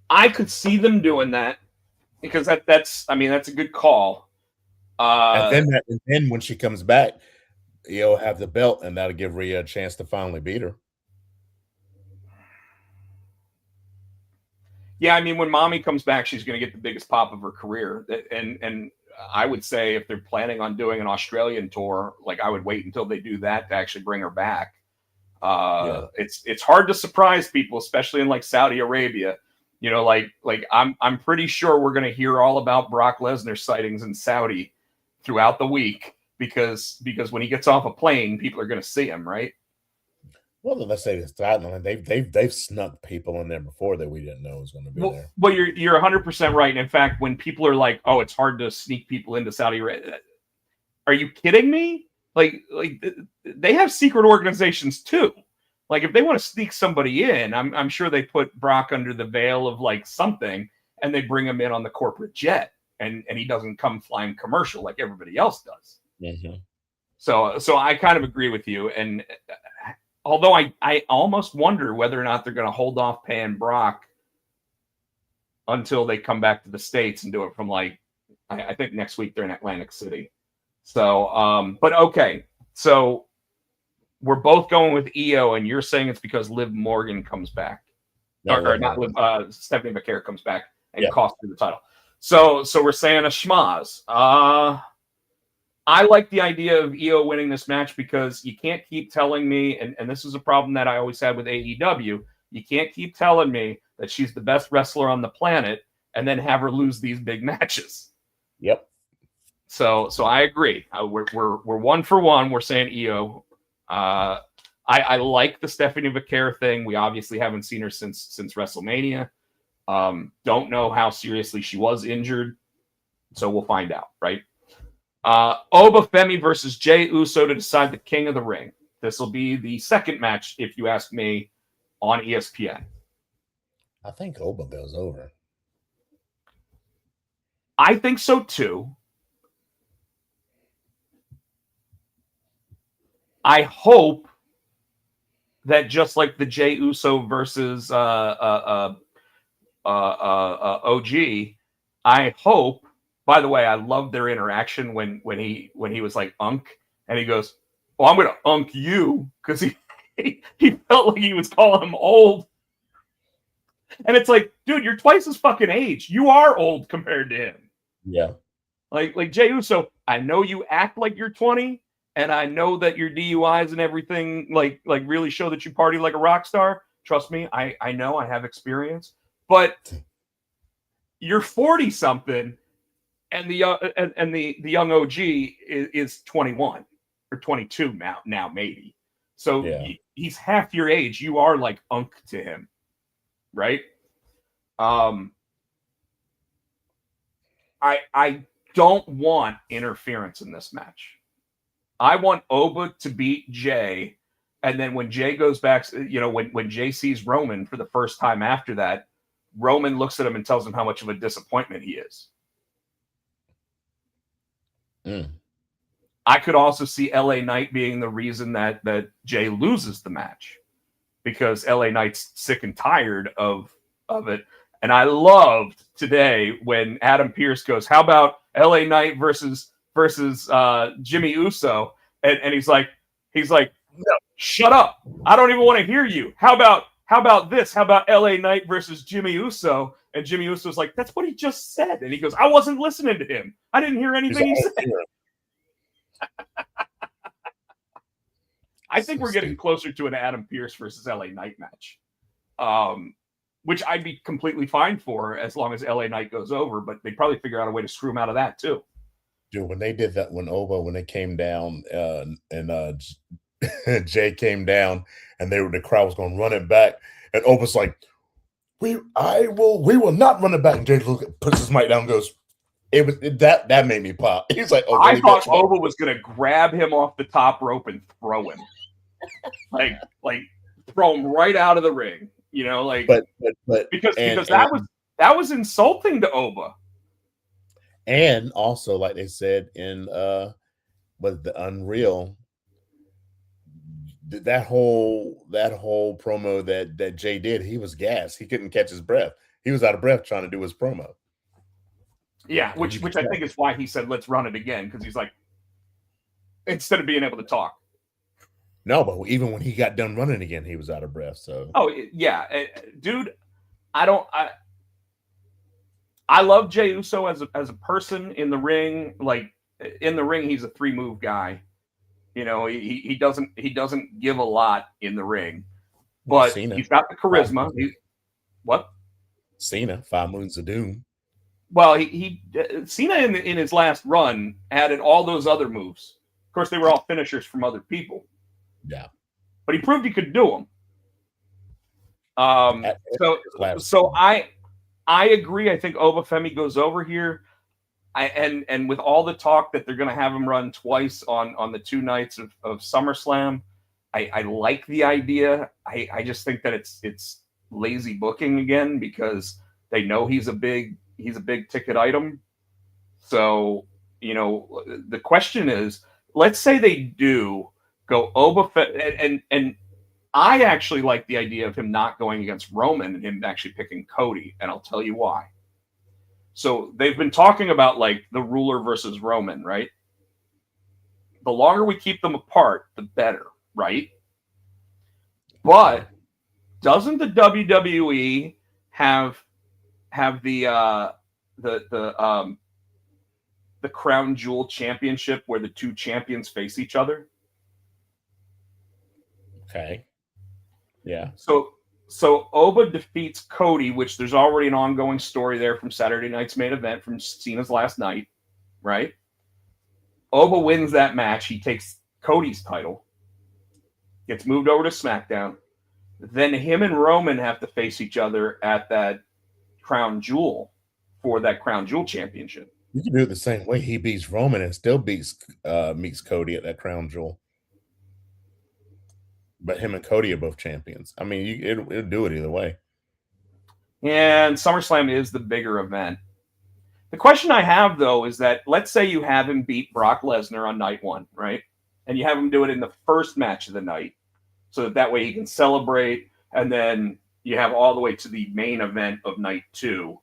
[SPEAKER 3] I could see them doing that because that's a good call.
[SPEAKER 4] And then when she comes back, Io will have the belt, and that'll give Rhea a chance to finally beat her.
[SPEAKER 3] Yeah, I mean, when Mommy comes back, she's going to get the biggest pop of her career, and I would say if they're planning on doing an Australian tour, like I would wait until they do that to actually bring her back. It's hard to surprise people, especially in like Saudi Arabia. You know, like I'm pretty sure we're going to hear all about Brock Lesnar sightings in Saudi throughout the week because when he gets off a plane, people are going to see him, right?
[SPEAKER 4] Well, let's say this. They've snuck people in there before that we didn't know was going to be there.
[SPEAKER 3] Well, you're 100% right. And in fact, when people are like, "Oh, it's hard to sneak people into Saudi Arabia," are you kidding me? Like they have secret organizations too. Like if they want to sneak somebody in, I'm sure they put Brock under the veil of like something, and they bring him in on the corporate jet, and he doesn't come flying commercial like everybody else does.
[SPEAKER 4] Mm-hmm.
[SPEAKER 3] So I kind of agree with you, and although I almost wonder whether or not they're going to hold off paying Brock until they come back to the States and do it from like, I think next week they're in Atlantic City. So, but okay. So we're both going with EO, and you're saying it's because Liv Morgan comes back. Or not Liv, Stephanie McCare comes back and costs her the title. So we're saying a schmaz. I like the idea of EO winning this match because you can't keep telling me, and this is a problem that I always had with AEW, you can't keep telling me that she's the best wrestler on the planet and then have her lose these big matches.
[SPEAKER 4] Yep.
[SPEAKER 3] So I agree. We're 1 for 1. We're saying EO. I like the Stephanie McCare thing. We obviously haven't seen her since WrestleMania. Don't know how seriously she was injured, so we'll find out, right? Oba Femi versus Jey Uso to decide the King of the Ring. This will be the second match, if you ask me, on ESPN.
[SPEAKER 4] I think Oba goes over.
[SPEAKER 3] I think so too. I hope that just like the Jey Uso versus OG, I hope. By the way, I loved their interaction when he was like Unk, and he goes, "Well, I'm gonna Unk you," because he felt like he was calling him old. And it's like, dude, you're twice his fucking age. You are old compared to him.
[SPEAKER 4] Yeah.
[SPEAKER 3] Like Jey Uso, I know you act like you're 20, and I know that your DUIs and everything like really show that you party like a rock star. Trust me, I know, I have experience. But you're 40 something, and the young OG is 21 or 22 now maybe. So he's half your age. You are like Unk to him, right? I don't want interference in this match. I want Oba to beat Jay, and then when Jay goes back, when Jay sees Roman for the first time after that, Roman looks at him and tells him how much of a disappointment he is. I could also see LA Knight being the reason that Jay loses the match, because LA Knight's sick and tired of it. And I loved today when Adam Pearce goes, "How about LA Knight versus Jimmy Uso?" And he's like, "No, shut up! I don't even want to hear you. How about this? How about LA Knight versus Jimmy Uso?" And Jimmy Uso's like, "That's what he just said." And he goes, "I wasn't listening to him. I didn't hear anything he said." I think we're getting closer to an Adam Pearce versus LA Knight match, which I'd be completely fine for as long as LA Knight goes over. But they'd probably figure out a way to screw him out of that too.
[SPEAKER 4] Dude, when they did that, when they came down and Jay came down, and the crowd was going to run it back, and Oba's like, we will not run it back. And Jay puts his mic down, and goes, that made me pop. He's like, "Oh,
[SPEAKER 3] I thought Oba was going to grab him off the top rope and throw him, like throw him right out of the ring." But because that was insulting to Oba.
[SPEAKER 4] And also, like they said in was the Unreal, that whole promo that Jay did, he was gassed. He couldn't catch his breath. He was out of breath trying to do his promo.
[SPEAKER 3] Yeah, which I think is why he said, "Let's run it again," because he's like, instead of being able to talk.
[SPEAKER 4] No, but even when he got done running again, he was out of breath. So,
[SPEAKER 3] yeah, dude, I love Jey Uso as a person in the ring. Like in the ring, he's a 3-move guy. He doesn't give a lot in the ring, but
[SPEAKER 4] Cena.
[SPEAKER 3] He's got the charisma. What?
[SPEAKER 4] Cena, 5 Moons of Doom.
[SPEAKER 3] Well, he Cena in his last run added all those other moves. Of course, they were all finishers from other people.
[SPEAKER 4] Yeah,
[SPEAKER 3] but he proved he could do them. So I agree. I think Oba Femi goes over here. And with all the talk that they're going to have him run twice on the 2 nights of SummerSlam, I like the idea. I just think that it's lazy booking again because they know he's a big ticket item. So, the question is, let's say they do go Oba Fett, and I actually like the idea of him not going against Roman and him actually picking Cody, and I'll tell you why. So they've been talking about like the ruler versus Roman, right? The longer we keep them apart, the better, right? But doesn't the WWE have the Crown Jewel Championship where the two champions face each other?
[SPEAKER 4] Okay. Yeah.
[SPEAKER 3] So Oba defeats Cody, which there's already an ongoing story there from Saturday night's main event from Cena's last night, right? Oba wins that match. He takes Cody's title, gets moved over to SmackDown. Then him and Roman have to face each other at that Crown Jewel for that Crown Jewel Championship.
[SPEAKER 4] You can do it the same way. He beats Roman and still meets Cody at that Crown Jewel. But him and Cody are both champions. I mean, it'll do it either way.
[SPEAKER 3] And SummerSlam is the bigger event. The question I have, though, is that let's say you have him beat Brock Lesnar on night one, right? And you have him do it in the first match of the night so that way he can celebrate. And then you have all the way to the main event of night two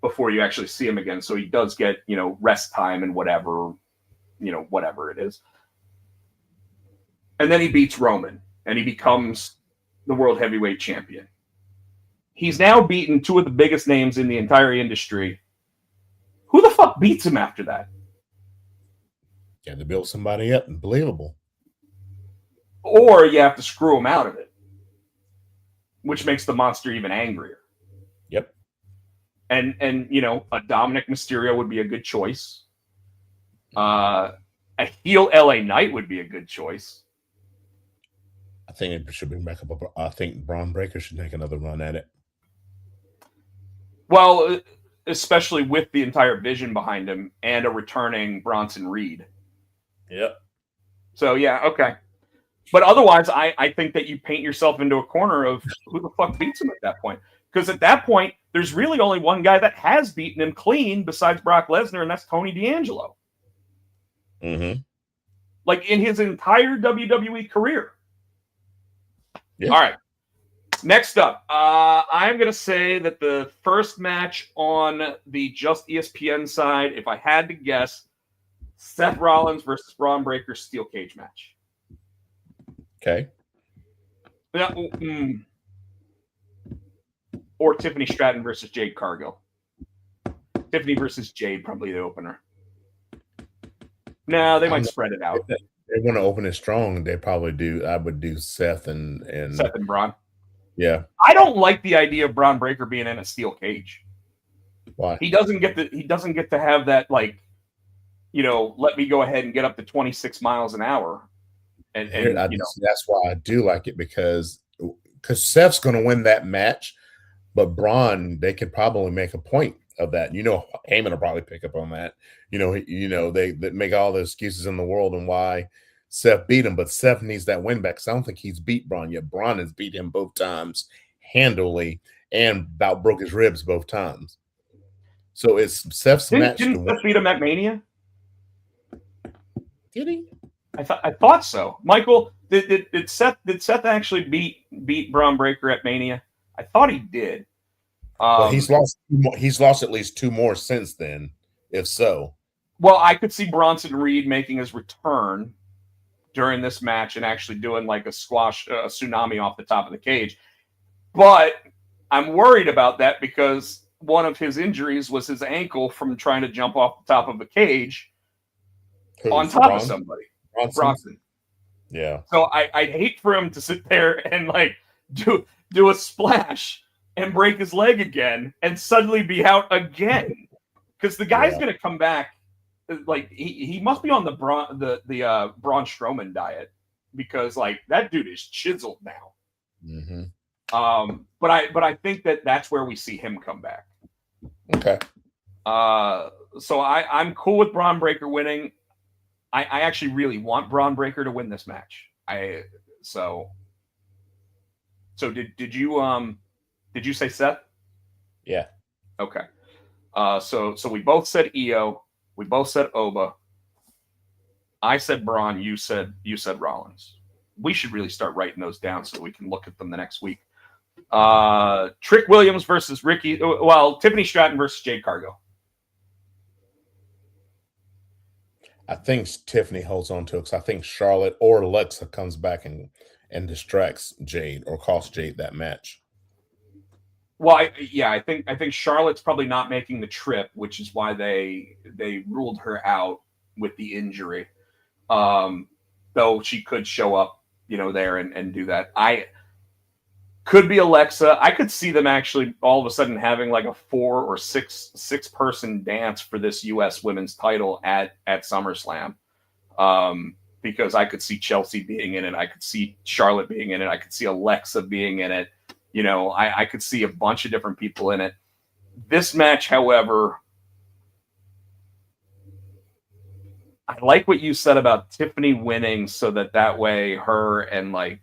[SPEAKER 3] before you actually see him again. So he does get, rest time and whatever it is. And then he beats Roman. And he becomes the world heavyweight champion. He's now beaten two of the biggest names in the entire industry. Who the fuck beats him after that?
[SPEAKER 4] You have to build somebody up and believable.
[SPEAKER 3] Or you have to screw him out of it, which makes the monster even angrier.
[SPEAKER 4] Yep.
[SPEAKER 3] And a Dominic Mysterio would be a good choice. A heel LA Knight would be a good choice.
[SPEAKER 4] I think it should bring back up. I think Braun Breaker should take another run at it.
[SPEAKER 3] Well, especially with the entire vision behind him and a returning Bronson Reed.
[SPEAKER 4] Yep.
[SPEAKER 3] So, yeah, okay. But otherwise, I think that you paint yourself into a corner of who the fuck beats him at that point. Because at that point, there's really only one guy that has beaten him clean besides Brock Lesnar, and that's Tony D'Angelo.
[SPEAKER 4] Mm-hmm.
[SPEAKER 3] Like in his entire WWE career.
[SPEAKER 4] Yeah.
[SPEAKER 3] All right. Next up, I'm going to say that the first match on the Just ESPN side, if I had to guess, Seth Rollins versus Braun Breaker steel cage match.
[SPEAKER 4] Okay.
[SPEAKER 3] Or Tiffany Stratton versus Jade Cargill. Tiffany versus Jade, probably the opener. No, they might spread it out.
[SPEAKER 4] They want to open it strong. They probably do. I would do Seth and
[SPEAKER 3] Braun.
[SPEAKER 4] Yeah.
[SPEAKER 3] I don't like the idea of Braun Breaker being in a steel cage.
[SPEAKER 4] Why?
[SPEAKER 3] He doesn't get to have that, like, let me go ahead and get up to 26 miles an hour. And
[SPEAKER 4] that's why I do like it because Seth's going to win that match, but Braun, they could probably make a point of that. Heyman will probably pick up on that. They make all the excuses in the world and why Seth beat him, but Seth needs that win back because I don't think he's beat Braun yet. Braun has beat him both times handily and about broke his ribs both times. So it's Seth's match.
[SPEAKER 3] Didn't Seth beat him at Mania?
[SPEAKER 4] Did he?
[SPEAKER 3] I thought so. Michael, did Seth actually beat Braun Breaker at Mania? I thought he did.
[SPEAKER 4] Well, he's lost at least two more since then, if so.
[SPEAKER 3] Well, I could see Bronson Reed making his return during this match and actually doing like a tsunami off the top of the cage. But I'm worried about that because one of his injuries was his ankle from trying to jump off the top of a cage on top of somebody. Bronson.
[SPEAKER 4] Yeah.
[SPEAKER 3] So I'd hate for him to sit there and like do a splash and break his leg again and suddenly be out again. Because the guy's going to come back. Like he must be on the Braun Strowman diet because like that dude is chiseled now.
[SPEAKER 4] Mm-hmm.
[SPEAKER 3] But I think that's where we see him come back.
[SPEAKER 4] Okay.
[SPEAKER 3] So I'm cool with Braun Breaker winning. I actually really want Braun Breaker to win this match. So did you say Seth?
[SPEAKER 4] Yeah.
[SPEAKER 3] Okay. So we both said Io. We both said Oba. I said Braun. You said Rollins. We should really start writing those down so we can look at them the next week. Trick Williams versus Ricky. Well, Tiffany Stratton versus Jade Cargill.
[SPEAKER 4] I think Tiffany holds on to it because I think Charlotte or Alexa comes back and distracts Jade or costs Jade that match.
[SPEAKER 3] Well, I think Charlotte's probably not making the trip, which is why they ruled her out with the injury. Though she could show up, there and do that. I could be Alexa. I could see them actually all of a sudden having like a 4 or 6 person dance for this U.S. women's title at SummerSlam. Because I could see Chelsea being in it. I could see Charlotte being in it. I could see Alexa being in it. I could see a bunch of different people in it. This match, however, I like what you said about Tiffany winning so that way her and like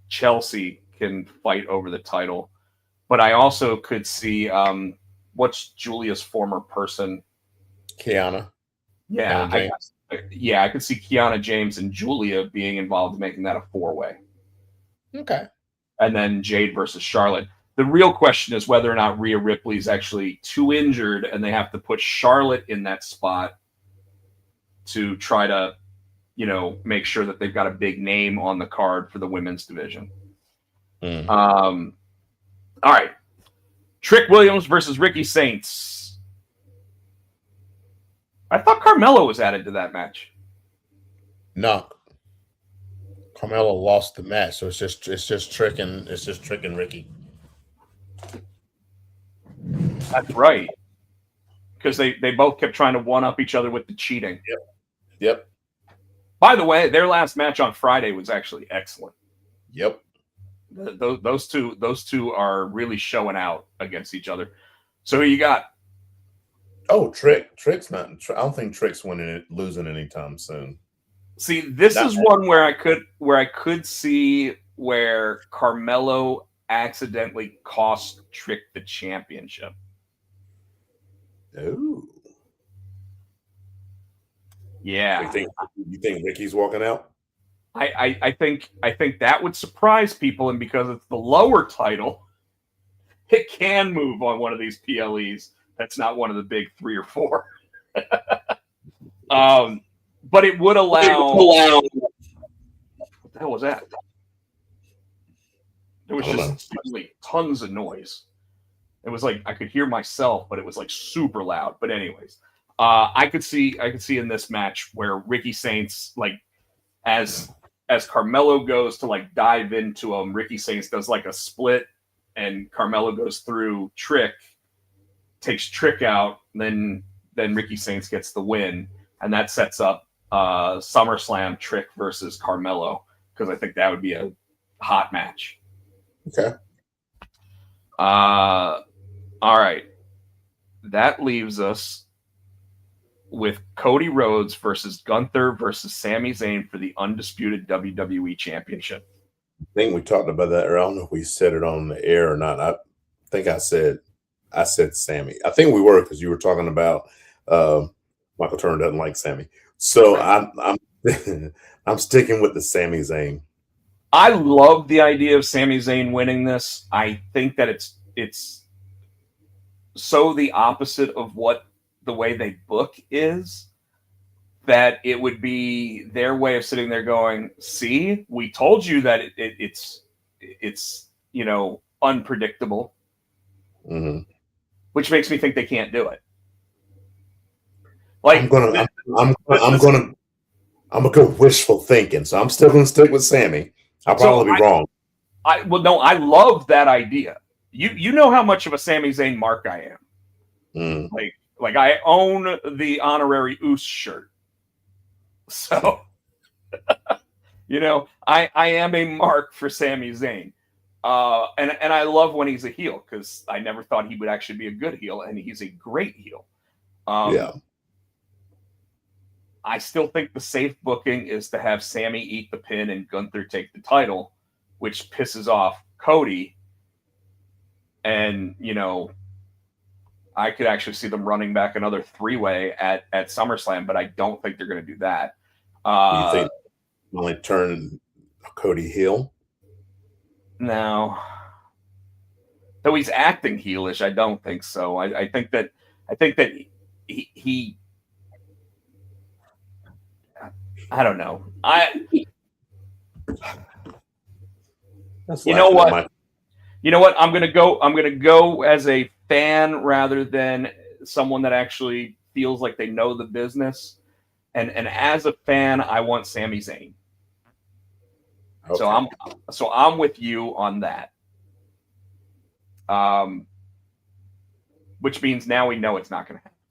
[SPEAKER 3] Chelsea can fight over the title. But I also could see what's Julia's former person?
[SPEAKER 4] Kiana.
[SPEAKER 3] Yeah, I could see Kiana James and Julia being involved in making that a 4-way.
[SPEAKER 4] Okay.
[SPEAKER 3] And then Jade versus Charlotte. The real question is whether or not Rhea Ripley's actually too injured and they have to put Charlotte in that spot to try to, make sure that they've got a big name on the card for the women's division. All right. Trick Williams versus Ricky Saints. I thought Carmelo was added to that match.
[SPEAKER 4] No. Carmelo lost the match, so it's just tricking Ricky.
[SPEAKER 3] That's right. Because they both kept trying to one-up each other with the cheating.
[SPEAKER 4] Yep.
[SPEAKER 3] By the way, their last match on Friday was actually excellent.
[SPEAKER 4] Yep.
[SPEAKER 3] Those two are really showing out against each other. So who you got?
[SPEAKER 4] Oh, Trick's not. I don't think Trick's losing anytime soon.
[SPEAKER 3] See, this is one where I could see where Carmelo accidentally cost Trick the championship.
[SPEAKER 4] Ooh.
[SPEAKER 3] Yeah.
[SPEAKER 4] You think Ricky's walking out?
[SPEAKER 3] I think that would surprise people, and because it's the lower title, it can move on one of these PLEs. That's not one of the big 3 or 4. But it would allow. What the hell was that? There was just suddenly tons of noise. It was like I could hear myself, but it was like super loud. But anyways, I could see in this match where Ricky Saints, like as Carmelo goes to like dive into him, Ricky Saints does like a split, and Carmelo goes through Trick, takes Trick out, then Ricky Saints gets the win, and that sets up SummerSlam Trick versus Carmelo, because I think that would be a hot match.
[SPEAKER 4] Okay.
[SPEAKER 3] All right. That leaves us with Cody Rhodes versus Gunther versus Sami Zayn for the undisputed WWE Championship.
[SPEAKER 4] I think we talked about that, or I don't know if we said it on the air or not. I think I said Sami. I think we were, because you were talking about Michael Turner doesn't like Sami. So I'm I'm sticking with the Sami Zayn.
[SPEAKER 3] I love the idea of Sami Zayn winning this. I think that it's so the opposite of what the way they book is, that it would be their way of sitting there going, see, we told you that it's unpredictable, which makes me think they can't do it. Like
[SPEAKER 4] I'm gonna go wishful thinking, so I'm still gonna stick with Sami. I'll probably be wrong.
[SPEAKER 3] I love that idea. You know how much of a Sami Zayn mark I am. Like I own the honorary Oos shirt. So I am a mark for Sami Zayn. And I love when he's a heel, because I never thought he would actually be a good heel, and he's a great heel. I still think the safe booking is to have Sammy eat the pin and Gunther take the title, which pisses off Cody. And, you know, I could actually see them running back another 3-way at SummerSlam, but I don't think they're going to do that.
[SPEAKER 4] Do you think only turn Cody heel?
[SPEAKER 3] No. Though he's acting heelish, I don't think so. I think that he I don't know. You know what? You know what? I'm gonna go as a fan rather than someone that actually feels like they know the business. And as a fan, I want Sami Zayn. Okay. So I'm with you on that. Which means now we know it's not going to happen.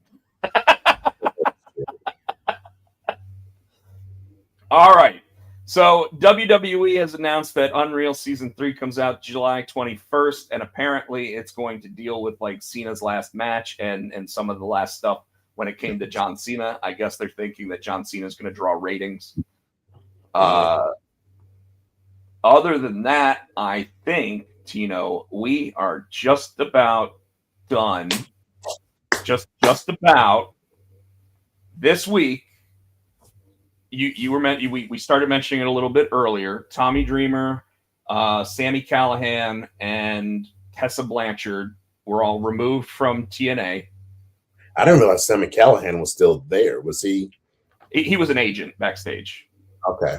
[SPEAKER 3] All right. So WWE has announced that Unreal Season 3 comes out July 21st, and apparently it's going to deal with like Cena's last match and some of the last stuff when it came to John Cena. I guess they're thinking that John Cena is going to draw ratings. Other than that, I think, Tino, we are just about done. Just about. This week, we started mentioning it a little bit earlier. Tommy Dreamer, Sami Callihan, and Tessa Blanchard were all removed from TNA.
[SPEAKER 4] I didn't realize Sami Callihan was still there. Was he?
[SPEAKER 3] He was an agent backstage.
[SPEAKER 4] Okay.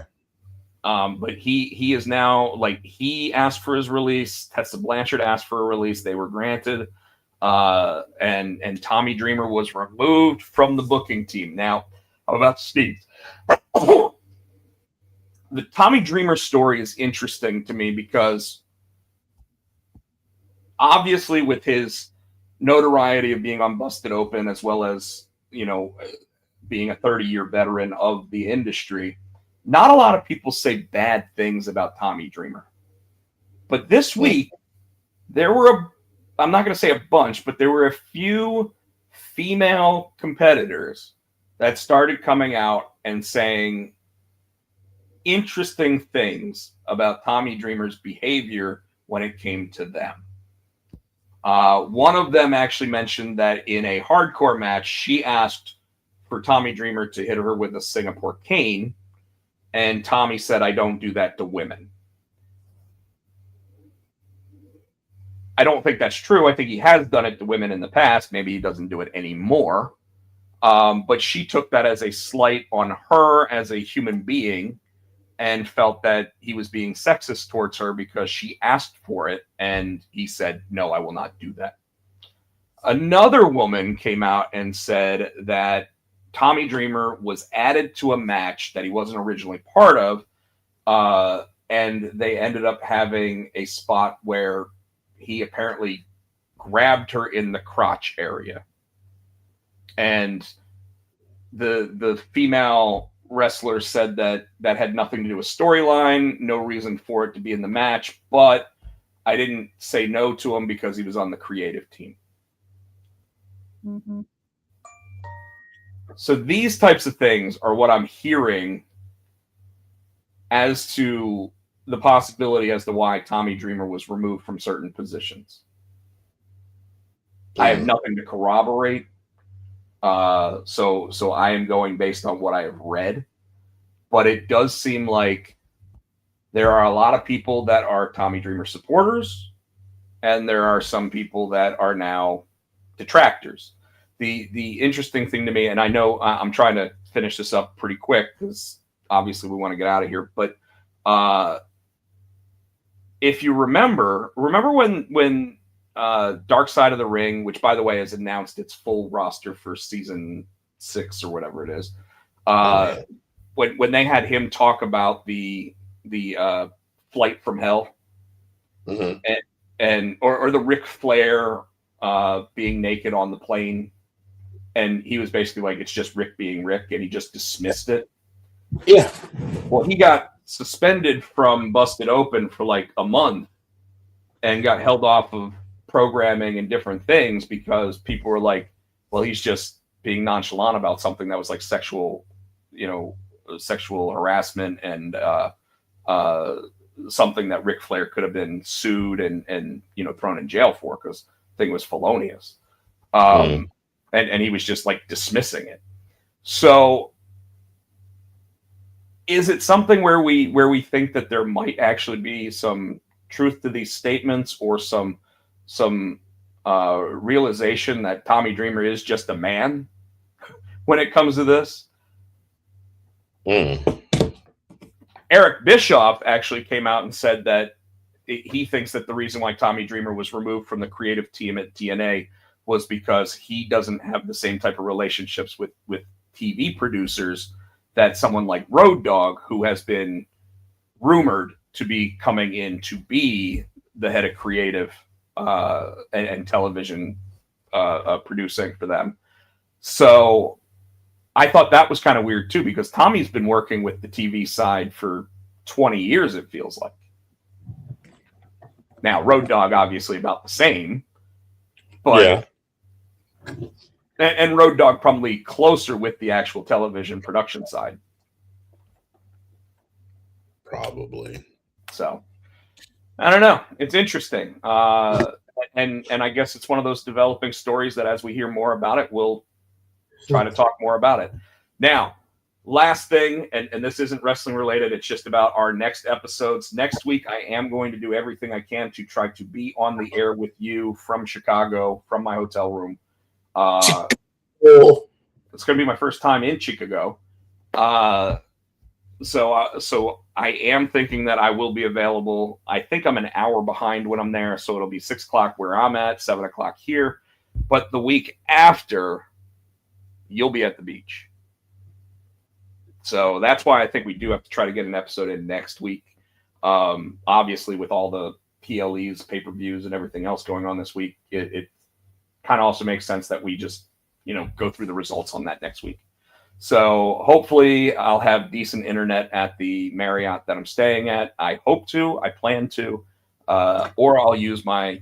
[SPEAKER 3] But he is now, like, he asked for his release. Tessa Blanchard asked for a release. They were granted. And Tommy Dreamer was removed from the booking team. Now, I'm about to sneeze. The Tommy Dreamer story is interesting to me because obviously with his notoriety of being on Busted Open, as well as, you know, being a 30-year veteran of the industry, not a lot of people say bad things about Tommy Dreamer. But this week, there were, I'm not going to say a bunch, but there were a few female competitors that started coming out and saying interesting things about Tommy Dreamer's behavior when it came to them. One of them actually mentioned that in a hardcore match, she asked for Tommy Dreamer to hit her with a Singapore cane, and Tommy said, "I don't do that to women." I don't think that's true. I think he has done it to women in the past. Maybe he doesn't do it anymore. But she took that as a slight on her as a human being and felt that he was being sexist towards her because she asked for it. And he said, "No, I will not do that." Another woman came out and said that Tommy Dreamer was added to a match that he wasn't originally part of. And they ended up having a spot where he apparently grabbed her in the crotch area. And the female wrestler said that that had nothing to do with storyline, no reason for it to be in the match, but I didn't say no to him because he was on the creative team.
[SPEAKER 5] Mm-hmm.
[SPEAKER 3] So these types of things are what I'm hearing as to the possibility as to why Tommy Dreamer was removed from certain positions. I have nothing to corroborate. So I am going based on what I have read. But it does seem like there are a lot of people that are Tommy Dreamer supporters, and there are some people that are now detractors. The interesting thing to me, and I know I'm trying to finish this up pretty quick because obviously we want to get out of here, but if you remember when Dark Side of the Ring, which by the way has announced its full roster for season 6 or whatever it is, when they had him talk about the flight from hell,
[SPEAKER 4] mm-hmm.
[SPEAKER 3] and the Ric Flair being naked on the plane, and he was basically like, it's just Rick being Rick, and he just dismissed it.
[SPEAKER 4] Yeah.
[SPEAKER 3] Well, he got suspended from Busted Open for like a month and got held off of programming and different things because people were like, well, he's just being nonchalant about something that was like sexual, sexual harassment and something that Ric Flair could have been sued and thrown in jail for, because the thing was felonious. And he was just like dismissing it. So is it something where we think that there might actually be some truth to these statements, or some realization that Tommy Dreamer is just a man when it comes to this? Eric Bischoff actually came out and said that he thinks that the reason why Tommy Dreamer was removed from the creative team at TNA was because he doesn't have the same type of relationships with TV producers that someone like Road Dogg, who has been rumored to be coming in to be the head of creative and television producing for them. So I thought that was kind of weird too, because Tommy's been working with the TV side for 20 years, it feels like. Now, Road Dogg obviously about the same, but
[SPEAKER 4] yeah.
[SPEAKER 3] And Road Dogg probably closer with the actual television production side.
[SPEAKER 4] Probably.
[SPEAKER 3] So I don't know. It's interesting. And I guess it's one of those developing stories that as we hear more about it, we'll try to talk more about it. Now, last thing, and this isn't wrestling related, it's just about our next episodes. Next week, I am going to do everything I can to try to be on the air with you from Chicago, from my hotel room. It's going to be my first time in Chicago. So I am thinking that I will be available. I think I'm an hour behind when I'm there, so it'll be 6 o'clock where I'm at, 7 o'clock here. But the week after, you'll be at the beach. So that's why I think we do have to try to get an episode in next week. Obviously, with all the PLEs, pay-per-views, and everything else going on this week, it kind of also makes sense that we just, go through the results on that next week. So hopefully I'll have decent internet at the Marriott that I'm staying at. I hope to, I plan to, or I'll use my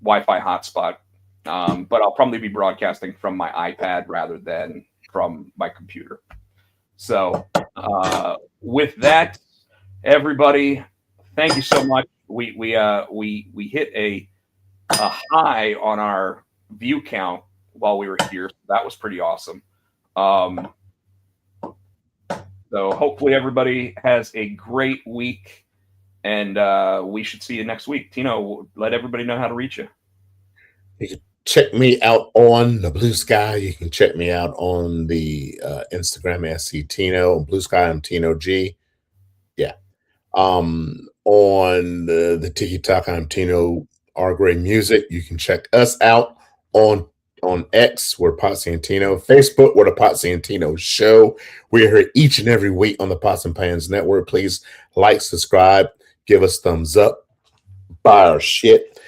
[SPEAKER 3] Wi-Fi hotspot. But I'll probably be broadcasting from my iPad rather than from my computer. So with that, everybody, thank you so much. We hit a high on our view count while we were here. So that was pretty awesome. So hopefully everybody has a great week, and we should see you next week. Tino, let everybody know how to reach you.
[SPEAKER 4] You can check me out on the Blue Sky. You can check me out on the Instagram SC Tino. On Blue Sky, I'm Tino G. Yeah. On the TikTok, I'm Tino R. Gray Music. You can check us out on X, we're Potsy and Tino. Facebook, we're the Potsy and Tino Show. We're here each and every week on the Pots and Pans Network. Please like, subscribe, give us thumbs up, buy our shit.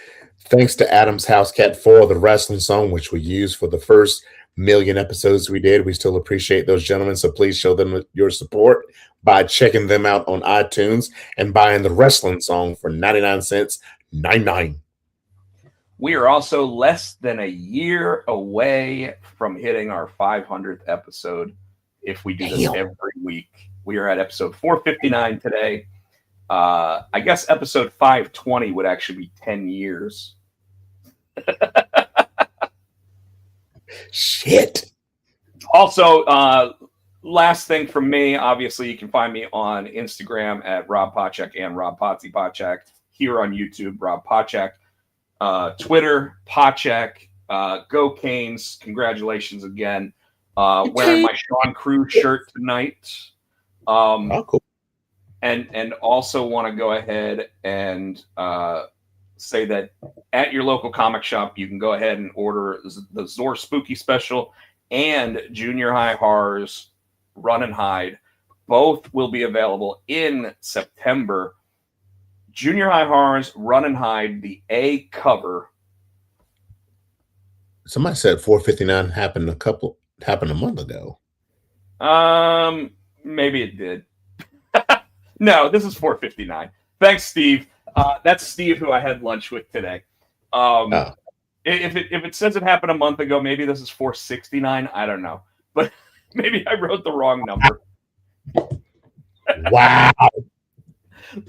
[SPEAKER 4] Thanks to Adam's House Cat for the wrestling song, which we used for the first 1,000,000 episodes we did. We still appreciate those gentlemen, so please show them your support by checking them out on iTunes and buying the wrestling song for 99 cents, 99.
[SPEAKER 3] We are also less than a year away from hitting our 500th episode if we do this every week. We are at episode 459 today. I guess episode 520 would actually be 10 years.
[SPEAKER 4] Shit.
[SPEAKER 3] Also, last thing from me, obviously you can find me on Instagram at Rob Pochak and Rob Potsy Pochak. Here on YouTube, Rob Pochak. Twitter, Pochak, go Canes. Congratulations again. Wearing my Sean Cruz shirt tonight.
[SPEAKER 4] Cool.
[SPEAKER 3] And also want to go ahead and say that at your local comic shop, you can go ahead and order the Zor Spooky Special and Junior High Horrors Run and Hide. Both will be available in September. Junior High Horrors Run and Hide, the A cover.
[SPEAKER 4] Somebody said 459 happened a month ago.
[SPEAKER 3] Maybe it did. No, this is 459. Thanks, Steve. That's Steve, who I had lunch with today. If it says it happened a month ago, maybe this is 469. I don't know, but Maybe I wrote the wrong number.
[SPEAKER 4] Wow.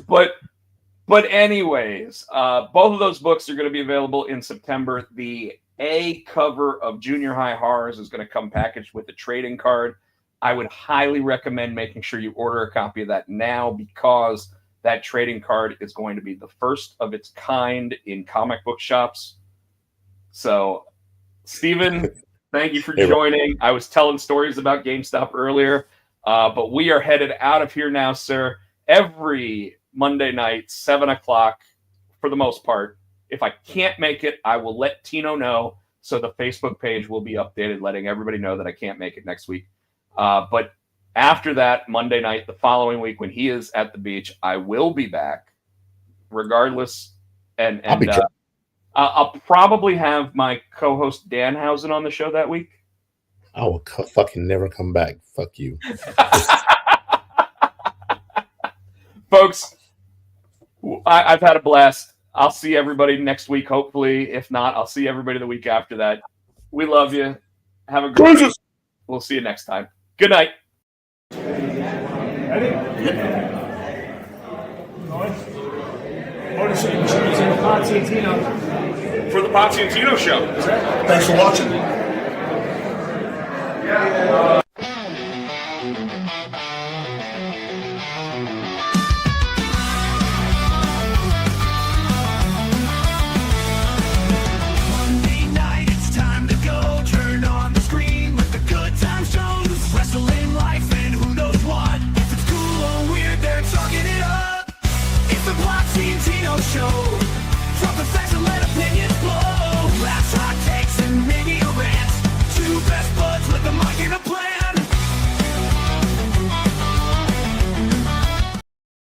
[SPEAKER 3] But anyways, both of those books are going to be available in September. The A cover of Junior High Horrors is going to come packaged with a trading card. I would highly recommend making sure you order a copy of that now, because that trading card is going to be the first of its kind in comic book shops. So, Steven, thank you for joining. I was telling stories about GameStop earlier, but we are headed out of here now, sir. Every Monday night, 7 o'clock, for the most part. If I can't make it, I will let Tino know, so the Facebook page will be updated, letting everybody know that I can't make it next week. But after that, Monday night, the following week, when he is at the beach, I will be back, regardless. And I'll probably have my co-host Danhausen on the show that week.
[SPEAKER 4] I will fucking never come back. Fuck you.
[SPEAKER 3] Folks, I've had a blast. I'll see everybody next week, hopefully. If not, I'll see everybody the week after that. We love you. Have a great week. We'll see you next time. Good night.
[SPEAKER 6] Potsy and Tino.
[SPEAKER 1] For the Potsy and Tino show.
[SPEAKER 6] Thanks for watching.